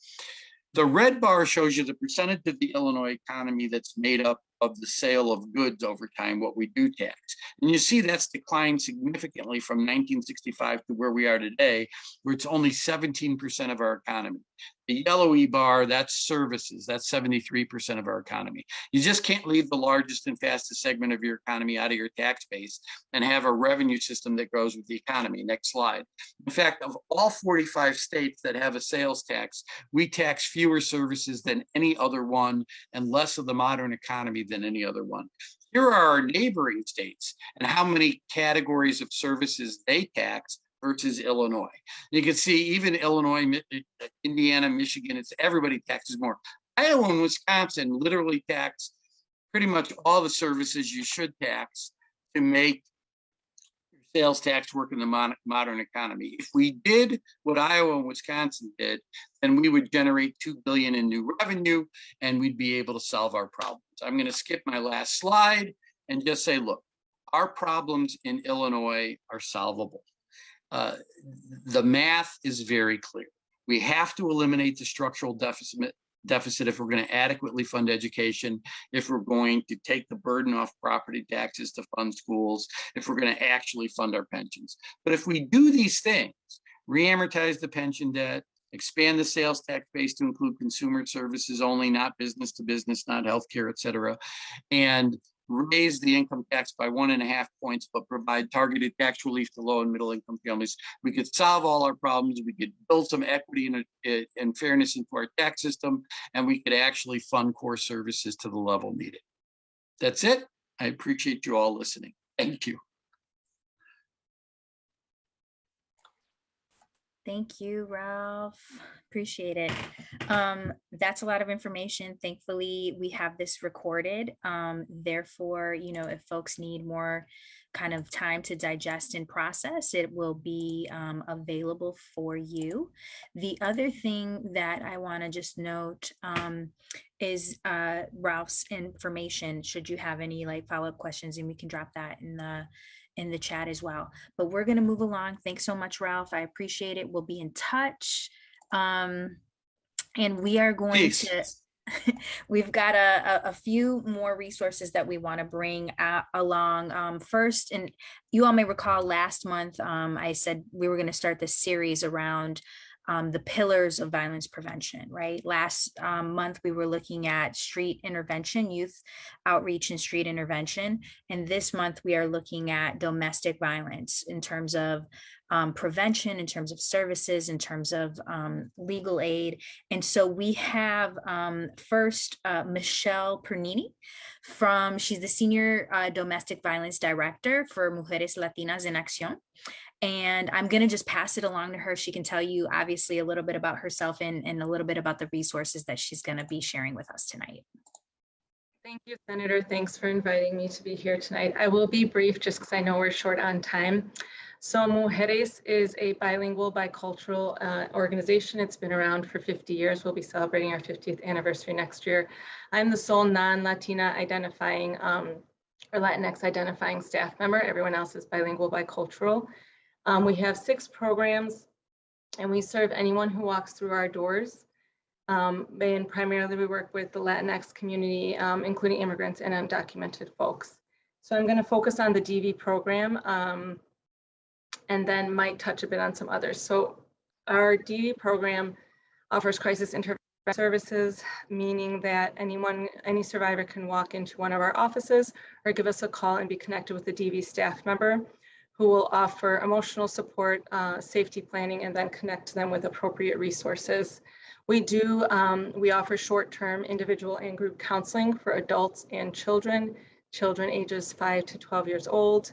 The red bar shows you the percentage of the Illinois economy that's made up of the sale of goods over time, what we do tax. And you see that's declined significantly from 1965 to where we are today, where it's only 17% of our economy. The yellowy bar, that's services, that's 73% of our economy. You just can't leave the largest and fastest segment of your economy out of your tax base and have a revenue system that grows with the economy. Next slide. In fact, of all 45 states that have a sales tax, we tax fewer services than any other one and less of the modern economy than any other one. Here are our neighboring states and how many categories of services they tax versus Illinois. You can see even Illinois, Indiana, Michigan, it's everybody taxes more. Iowa and Wisconsin literally tax pretty much all the services you should tax to make sales tax work in the modern economy. If we did what Iowa and Wisconsin did, then we would generate $2 billion in new revenue and we'd be able to solve our problems. I'm going to skip my last slide and just say, look, our problems in Illinois are solvable. The math is very clear. We have to eliminate the structural deficit if we're going to adequately fund education, if we're going to take the burden off property taxes to fund schools, if we're going to actually fund our pensions. But if we do these things, re-amortize the pension debt, expand the sales tax base to include consumer services only, not business to business, not healthcare, et cetera, and raise the income tax by 1.5 points, but provide targeted tax relief to low and middle income families, we could solve all our problems. We could build some equity and fairness into our tax system, and we could actually fund core services to the level needed. That's it. I appreciate you all listening. Thank you. Thank you, Ralph. Appreciate it. That's a lot of information. Thankfully, we have this recorded. Therefore, if folks need more kind of time to digest and process, it will be available for you. The other thing that I want to just note is Ralph's information, should you have any follow-up questions, and we can drop that in the chat as well. But we're going to move along. Thanks so much, Ralph. I appreciate it. We'll be in touch. And we are going to, we've got a few more resources that we want to bring along. First, and you all may recall last month, I said we were going to start this series around the pillars of violence prevention, right? Last month, we were looking at street intervention, youth outreach and street intervention. And this month, we are looking at domestic violence in terms of prevention, in terms of services, in terms of legal aid. And so we have first Michelle Pernini she's the Senior Domestic Violence Director for Mujeres Latinas en Acción. And I'm going to just pass it along to her. She can tell you obviously a little bit about herself and a little bit about the resources that she's going to be sharing with us tonight. Thank you, Senator. Thanks for inviting me to be here tonight. I will be brief just because I know we're short on time. So Mujeres is a bilingual, bicultural organization. It's been around for 50 years. We'll be celebrating our 50th anniversary next year. I'm the sole non-Latina identifying or Latinx identifying staff member. Everyone else is bilingual, bicultural. We have 6 programs, and we serve anyone who walks through our doors. And primarily we work with the Latinx community, including immigrants and undocumented folks. So I'm going to focus on the DV program, and then might touch a bit on some others. So our DV program offers crisis intervention services, meaning that any survivor can walk into one of our offices or give us a call and be connected with a DV staff member who will offer emotional support, safety planning, and then connect them with appropriate resources. We offer short-term individual and group counseling for adults and children ages 5 to 12 years old.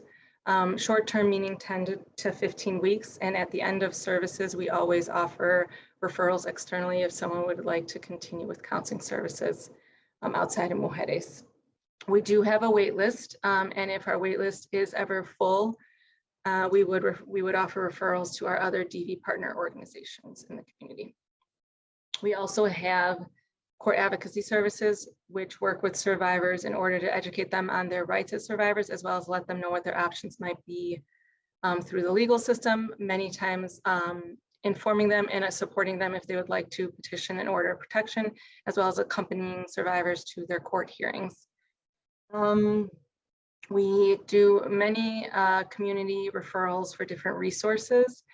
Short-term meaning 10 to 15 weeks. And at the end of services, we always offer referrals externally if someone would like to continue with counseling services outside of Mujeres. We do have a wait list, and if our wait list is ever full, we would offer referrals to our other DV partner organizations in the community. We also have court advocacy services, which work with survivors in order to educate them on their rights as survivors, as well as let them know what their options might be through the legal system, many times informing them and supporting them if they would like to petition an order of protection, as well as accompanying survivors to their court hearings. We do many community referrals for different resources.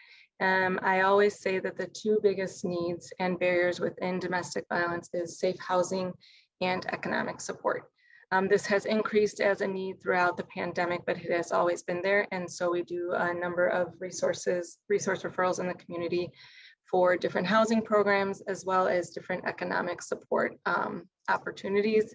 I always say that the 2 biggest needs and barriers within domestic violence is safe housing and economic support. This has increased as a need throughout the pandemic, but it has always been there. And so we do a number of resource referrals in the community for different housing programs, as well as different economic support opportunities.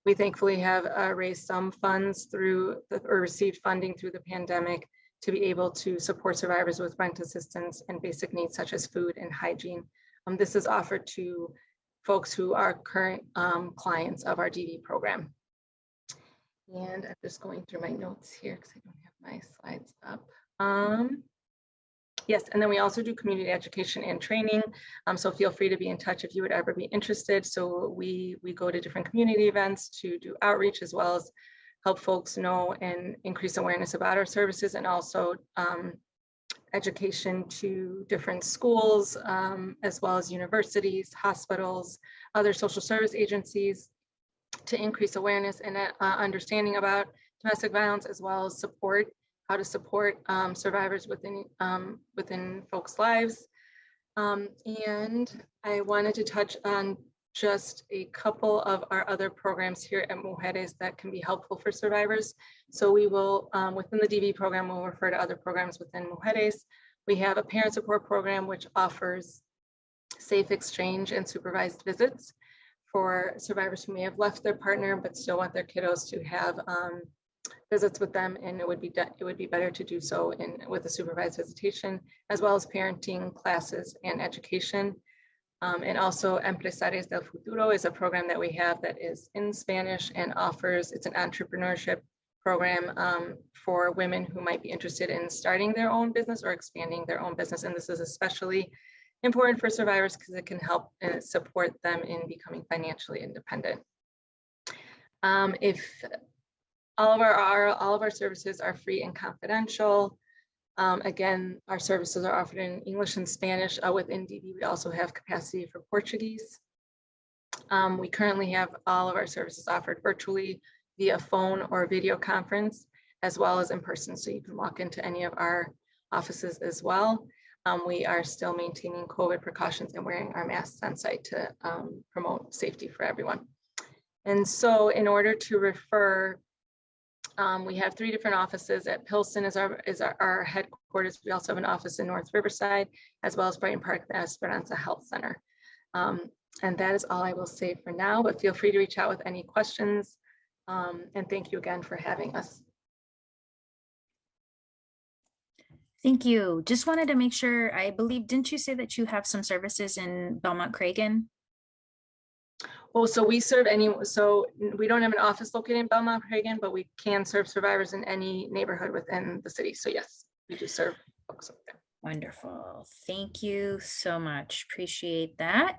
We thankfully have raised some funds or received funding through the pandemic to be able to support survivors with rent assistance and basic needs such as food and hygiene. This is offered to folks who are current clients of our DV program. And I'm just going through my notes here because I don't have my slides up. Yes, and then we also do community education and training. So feel free to be in touch if you would ever be interested. So we go to different community events to do outreach, as well as help folks know and increase awareness about our services, and also education to different schools, as well as universities, hospitals, other social service agencies, to increase awareness and understanding about domestic violence, as well as how to support survivors within folks' lives. And I wanted to touch on just a couple of our other programs here at Mujeres that can be helpful for survivors. So we will, within the DV program, we'll refer to other programs within Mujeres. We have a parent support program, which offers safe exchange and supervised visits for survivors who may have left their partner, but still want their kiddos to have visits with them. And it would be better to do so with a supervised visitation, as well as parenting classes and education. And also Empresarias del Futuro is a program that we have that is in Spanish and it's an entrepreneurship program for women who might be interested in starting their own business or expanding their own business. And this is especially important for survivors because it can help support them in becoming financially independent. If all of our services are free and confidential. Again, our services are offered in English and Spanish. Within DV, we also have capacity for Portuguese. We currently have all of our services offered virtually via phone or video conference, as well as in person. So you can walk into any of our offices as well. We are still maintaining COVID precautions and wearing our masks on site to promote safety for everyone. And so in order to refer, we have 3 different offices. At Pilsen is our headquarters. We also have an office in North Riverside, as well as Brighton Park, the Esperanza Health Center. And that is all I will say for now, but feel free to reach out with any questions. And thank you again for having us. Thank you. Just wanted to make sure, I believe, didn't you say that you have some services in Belmont-Cragen? Well, so we don't have an office located in Belmont-Cragen, but we can serve survivors in any neighborhood within the city. So yes, we do serve folks up there. Wonderful. Thank you so much. Appreciate that.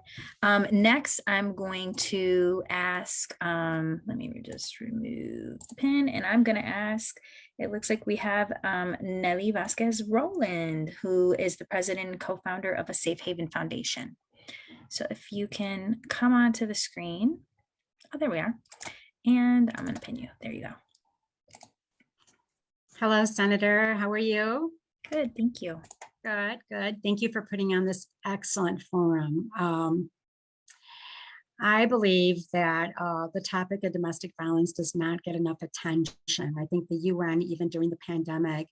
Next, I'm going to ask, let me just remove the pen, and I'm going to ask It looks like we have Nelly Vasquez Rowland, who is the president and co-founder of a Safe Haven Foundation. So if you can come onto the screen. Oh, there we are. And I'm going to pin you. There you go. Hello, Senator. How are you? Good. Thank you. Good, good. Thank you for putting on this excellent forum. I believe that the topic of domestic violence does not get enough attention. I think the UN, even during the pandemic,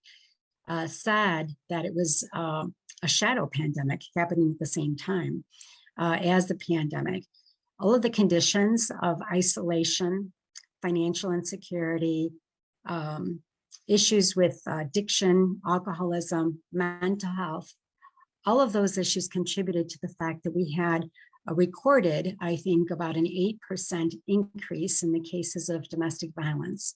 said that it was a shadow pandemic happening at the same time as the pandemic. All of the conditions of isolation, financial insecurity, issues with addiction, alcoholism, mental health, all of those issues contributed to the fact that we had recorded, I think, about an 8% increase in the cases of domestic violence.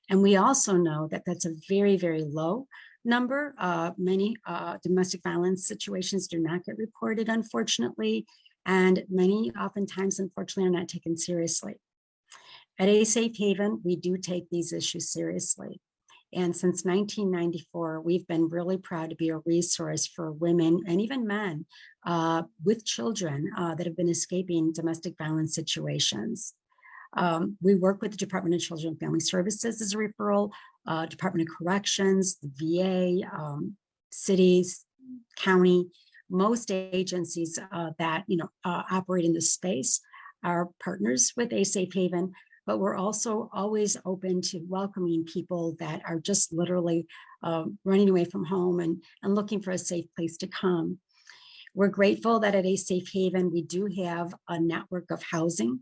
And we also know that that's a very, very low number. Many domestic violence situations do not get reported, unfortunately, and many oftentimes, unfortunately, are not taken seriously. At A Safe Haven, we do take these issues seriously. And since 1994, we've been really proud to be a resource for women and even men with children that have been escaping domestic violence situations. We work with the Department of Children and Family Services as a referral, Department of Corrections, the VA, cities, county. Most agencies that operate in this space are partners with A Safe Haven, but we're also always open to welcoming people that are just literally running away from home and looking for a safe place to come. We're grateful that at A Safe Haven, we do have a network of housing,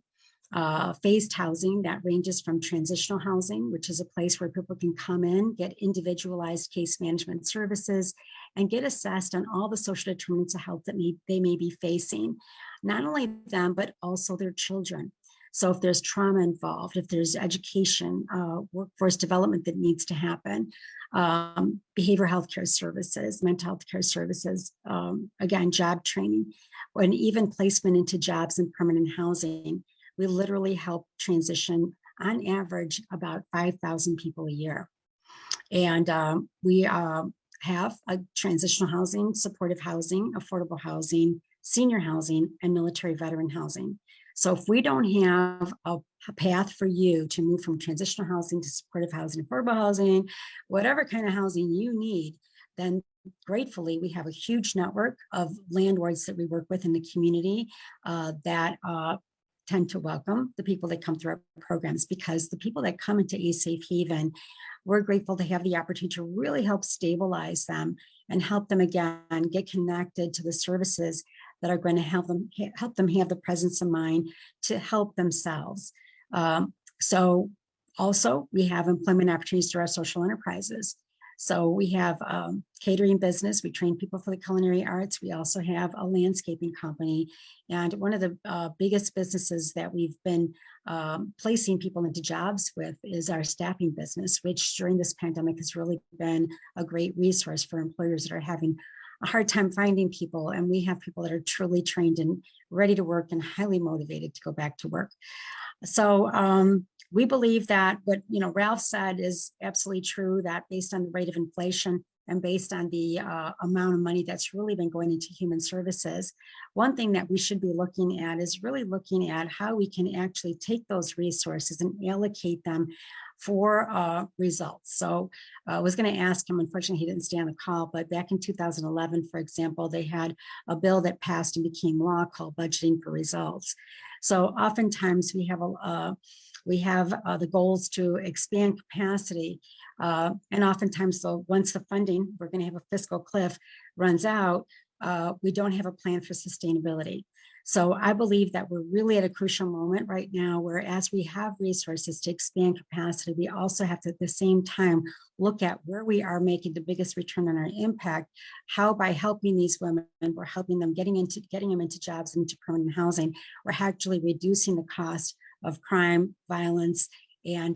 phased housing that ranges from transitional housing, which is a place where people can come in, get individualized case management services, and get assessed on all the social determinants of health that they may be facing, not only them, but also their children. So if there's trauma involved, if there's education, workforce development that needs to happen, behavioral health care services, mental health care services, again, job training, and even placement into jobs and permanent housing, we literally help transition on average about 5,000 people a year. And we have a transitional housing, supportive housing, affordable housing, senior housing, and military veteran housing. So if we don't have a path for you to move from transitional housing to supportive housing, affordable housing, whatever kind of housing you need, then gratefully, we have a huge network of landlords that we work with in the community that tend to welcome the people that come through our programs, because the people that come into A Safe Haven, we're grateful to have the opportunity to really help stabilize them and help them again get connected to the services that are going to help them have the presence of mind to help themselves. So also we have employment opportunities through our social enterprises. So we have catering business. We train people for the culinary arts. We also have a landscaping company. And one of the biggest businesses that we've been placing people into jobs with is our staffing business, which during this pandemic has really been a great resource for employers that are having a hard time finding people. And we have people that are truly trained and ready to work and highly motivated to go back to work. So we believe that what Ralph said is absolutely true, that based on the rate of inflation and based on the amount of money that's really been going into human services, one thing that we should be looking at is really looking at how we can actually take those resources and allocate them for results. So I was going to ask him, unfortunately, he didn't stay on the call, but back in 2011, for example, they had a bill that passed and became law called Budgeting for Results. So oftentimes we have the goals to expand capacity. And oftentimes, once the funding, we're going to have a fiscal cliff, runs out, we don't have a plan for sustainability. So I believe that we're really at a crucial moment right now where, as we have resources to expand capacity, we also have to at the same time look at where we are making the biggest return on our impact, how by helping these women, we're helping them getting them into jobs and into permanent housing, we're actually reducing the cost of crime, violence, and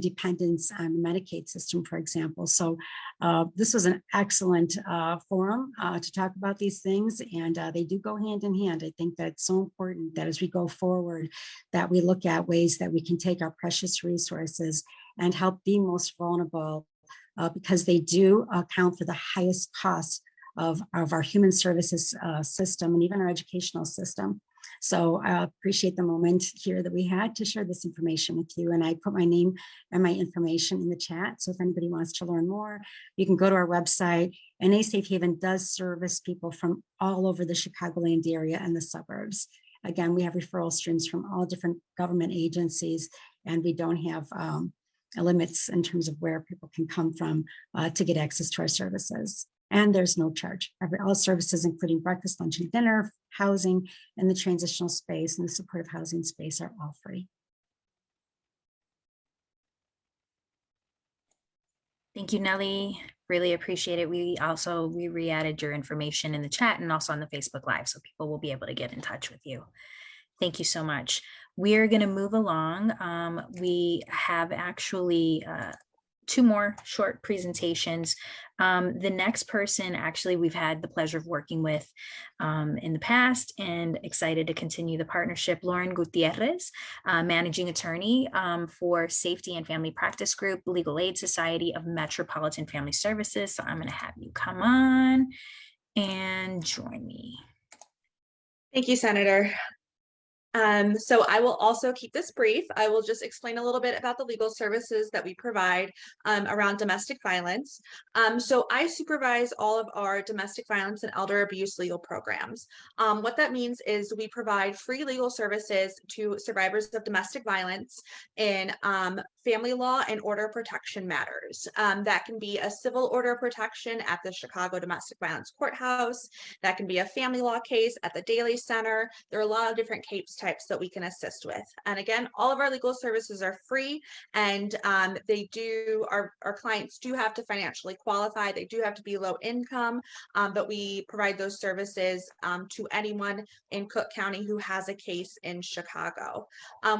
dependence on the Medicaid system, for example. So this was an excellent forum to talk about these things, and they do go hand in hand. I think that's so important that as we go forward, that we look at ways that we can take our precious resources and help the most vulnerable because they do account for the highest costs of our human services system and even our educational system. So I appreciate the moment here that we had to share this information with you. And I put my name and my information in the chat. So if anybody wants to learn more, you can go to our website. NA Safe Haven does service people from all over the Chicagoland area and the suburbs. Again, we have referral streams from all different government agencies, and we don't have limits in terms of where people can come from to get access to our services. And there's no charge. All services, including breakfast, lunch, and dinner, housing, and the transitional space and the supportive housing space are all free. Thank you, Nellie. Really appreciate it. We re-added your information in the chat and also on the Facebook Live, so people will be able to get in touch with you. Thank you so much. We're going to move along. We have actually 2 more short presentations. The next person, actually, we've had the pleasure of working with in the past and excited to continue the partnership. Lauren Gutierrez, Managing Attorney for Safety and Family Practice Group, Legal Aid Society of Metropolitan Family Services. So I'm going to have you come on and join me. Thank you, Senator. So I will also keep this brief. I will just explain a little bit about the legal services that we provide around domestic violence. So I supervise all of our domestic violence and elder abuse legal programs. What that means is we provide free legal services to survivors of domestic violence in family law and order protection matters. That can be a civil order protection at the Chicago Domestic Violence Courthouse. That can be a family law case at the Daly Center. There are a lot of different case types that we can assist with. And again, all of our legal services are free, and our clients do have to financially qualify. They do have to be low income, but we provide those services to anyone in Cook County who has a case in Chicago.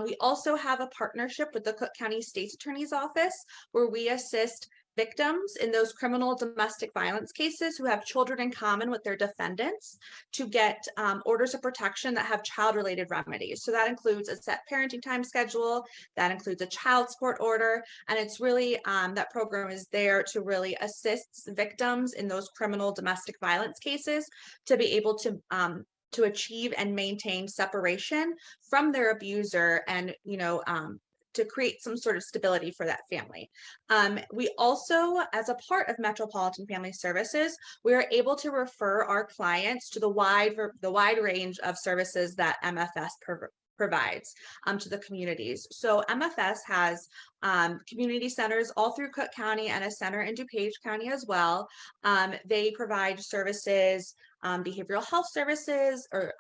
We also have a partnership with the Cook County State's Attorney's Office, where we assist victims in those criminal domestic violence cases who have children in common with their defendants to get orders of protection that have child-related remedies. So that includes a set parenting time schedule, that includes a child support order, and it's really, that program is there to really assist victims in those criminal domestic violence cases to be able to achieve and maintain separation from their abuser and, to create some sort of stability for that family. We also, as a part of Metropolitan Family Services, we are able to refer our clients to the wide range of services that MFS provides to the communities. So MFS has community centers all through Cook County and a center in DuPage County as well. They provide services, behavioral health services, or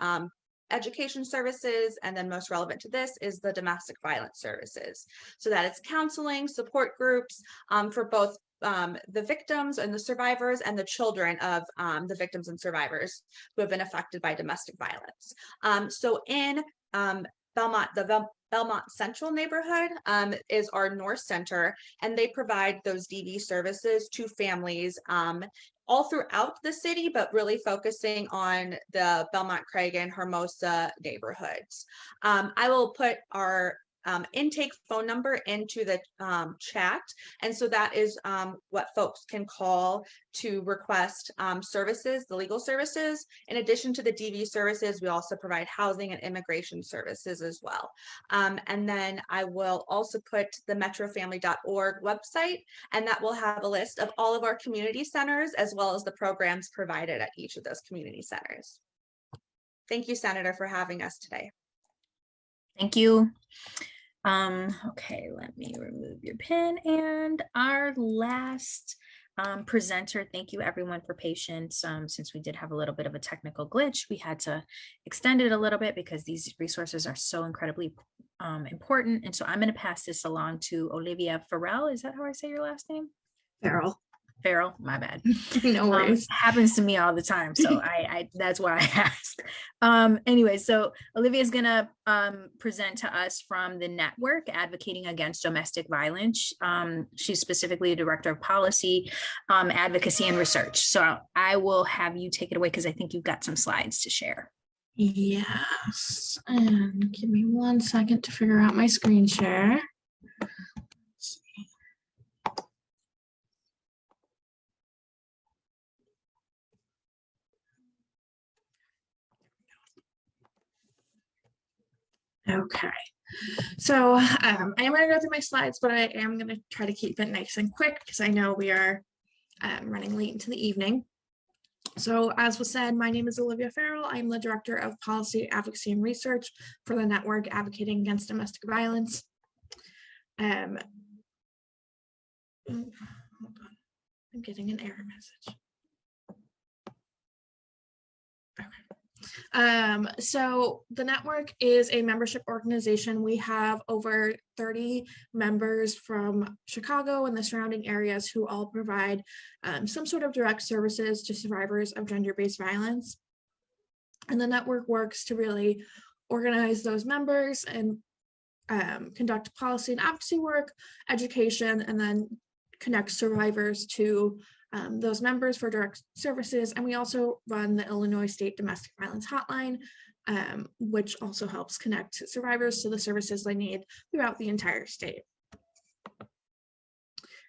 education services, and then most relevant to this is the domestic violence services. So that it's counseling, support groups for both the victims and the survivors and the children of the victims and survivors who have been affected by domestic violence. So in Belmont, the Belmont Central neighborhood is our North Center, and they provide those DV services to families all throughout the city, but really focusing on the Belmont, Craig, and Hermosa neighborhoods. I will put our intake phone number into the chat, and so that is what folks can call to request services, the legal services. In addition to the DV services, we also provide housing and immigration services as well. And then I will also put the metrofamily.org website, and that will have a list of all of our community centers as well as the programs provided at each of those community centers. Thank you, Senator, for having us today. Thank you. Okay, let me remove your pin. And our last presenter, thank you everyone for patience. Since we did have a little bit of a technical glitch, we had to extend it a little bit because these resources are so incredibly important. And so I'm going to pass this along to Olivia Farrell. Is that how I say your last name? Farrell, my bad. No worries. Happens to me all the time, so I that's why I asked. Anyway, so Olivia is gonna present to us from the network advocating against domestic violence. She's specifically a director of policy, advocacy, and research. So I will have you take it away because I think you've got some slides to share. Yes, and give me 1 second to figure out my screen share. Okay. So I am going to go through my slides, but I am going to try to keep it nice and quick because I know we are running late into the evening. So as was said, my name is Olivia Farrell. I'm the Director of Policy, Advocacy, and Research for the Network Advocating Against Domestic Violence. Hold on, I'm getting an error message. So the network is a membership organization. We have over 30 members from Chicago and the surrounding areas who all provide some sort of direct services to survivors of gender-based violence. And the network works to really organize those members and conduct policy and advocacy work, education, and then connect survivors to those members for direct services. And we also run the Illinois State Domestic Violence Hotline, which also helps connect survivors to the services they need throughout the entire state.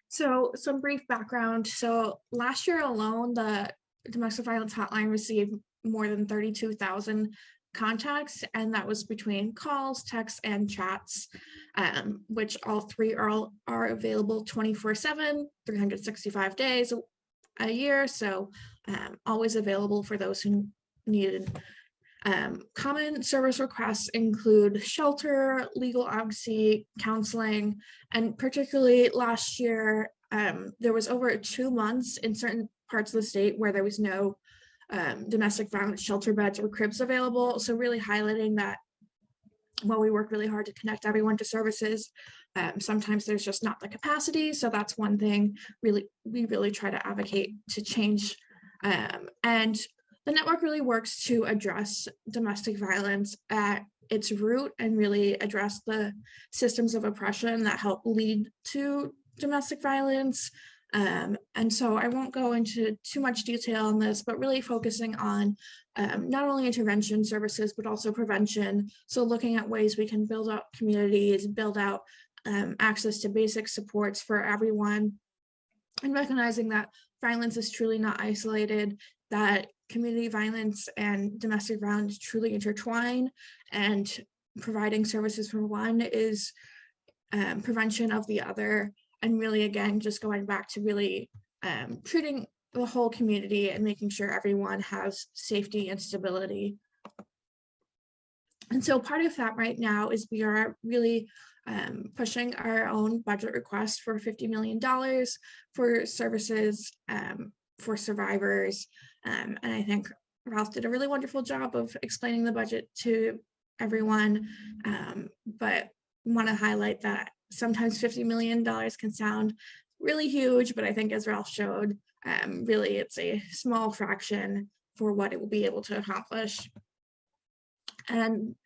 So some brief background. So last year alone, the Domestic Violence Hotline received more than 32,000 contacts, and that was between calls, texts, and chats, which all three are available 24/7, 365 days a year, so always available for those who need it. Common service requests include shelter, legal advocacy, counseling, and particularly last year, there was over 2 months in certain parts of the state where there was no domestic violence shelter beds or cribs available. So really highlighting that while we work really hard to connect everyone to services, sometimes there's just not the capacity. So that's one thing we really try to advocate to change. And the network really works to address domestic violence at its root and really address the systems of oppression that help lead to domestic violence. And so I won't go into too much detail on this, but really focusing on not only intervention services, but also prevention. So looking at ways we can build up communities, build out access to basic supports for everyone, and recognizing that violence is truly not isolated, that community violence and domestic violence truly intertwine, and providing services for one is prevention of the other. And really, again, just going back to really treating the whole community and making sure everyone has safety and stability. And so part of that right now is we are really pushing our own budget request for $50 million for services for survivors. And I think Ralph did a really wonderful job of explaining the budget to everyone, but want to highlight that sometimes $50 million can sound really huge, but I think as Ralph showed, really it's a small fraction for what it will be able to accomplish. And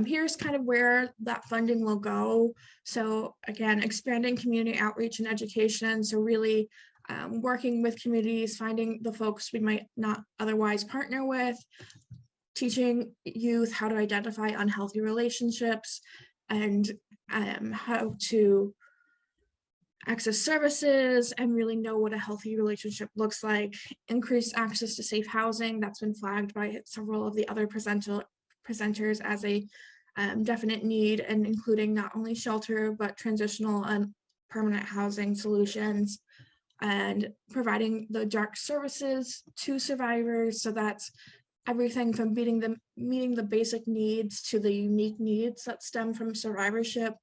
here's kind of where that funding will go. So again, expanding community outreach and education. So really working with communities, finding the folks we might not otherwise partner with, teaching youth how to identify unhealthy relationships, and how to access services and really know what a healthy relationship looks like. Increase access to safe housing. That's been flagged by several of the other presenters as a definite need, and including not only shelter, but transitional and permanent housing solutions, and providing the direct services to survivors. So that's everything from meeting the basic needs to the unique needs that stem from survivorship.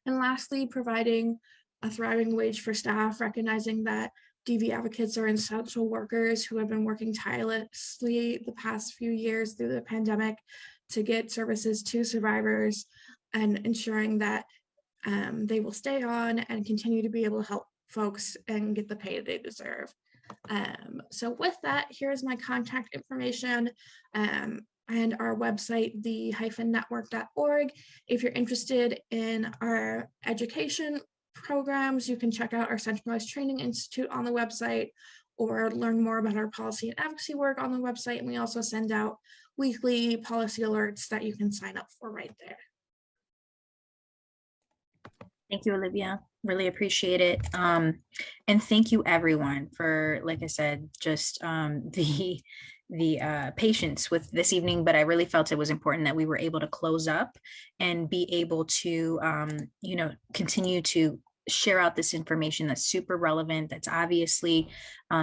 And lastly, providing a thriving wage for staff, recognizing that DV advocates are essential workers who have been working tirelessly the past few years through the pandemic to get services to survivors, and ensuring that they will stay on and continue to be able to help folks and get the pay they deserve. So with that, here's my contact information and our website, the-network.org. If you're interested in our education programs, you can check out our Centralized Training Institute on the website, or learn more about our policy and advocacy work on the website. And we also send out weekly policy alerts that you can sign up for right there. Thank you, Olivia. Really appreciate it. And thank you everyone for, like I said, just patience with this evening, but I really felt it was important that we were able to close up and be able to, continue to share out this information that's super relevant, that's obviously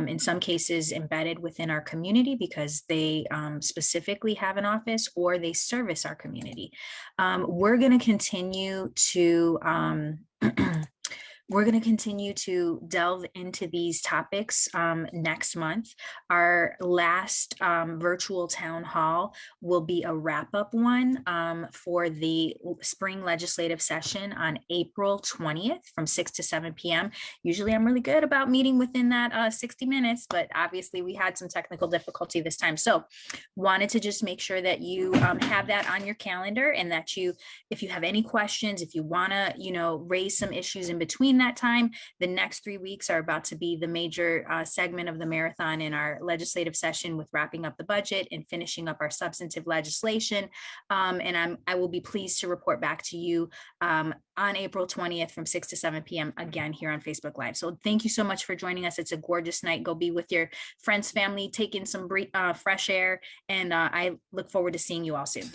in some cases embedded within our community because they specifically have an office or they service our community. We're going to continue to we're going to continue to delve into these topics next month. Our last virtual town hall will be a wrap-up one for the spring legislative session on April 20th from 6 to 7 p.m. Usually I'm really good about meeting within that 60 minutes, but obviously we had some technical difficulty this time. So wanted to just make sure that you have that on your calendar and that if you have any questions, if you want to, raise some issues in between that time, the next 3 weeks are about to be the major segment of the marathon in our legislative session with wrapping up the budget and finishing up our substantive legislation. And I will be pleased to report back to you on April 20th from 6 to 7 p.m. again here on Facebook Live. So thank you so much for joining us. It's a gorgeous night. Go be with your friends, family, take in some fresh air, and I look forward to seeing you all soon.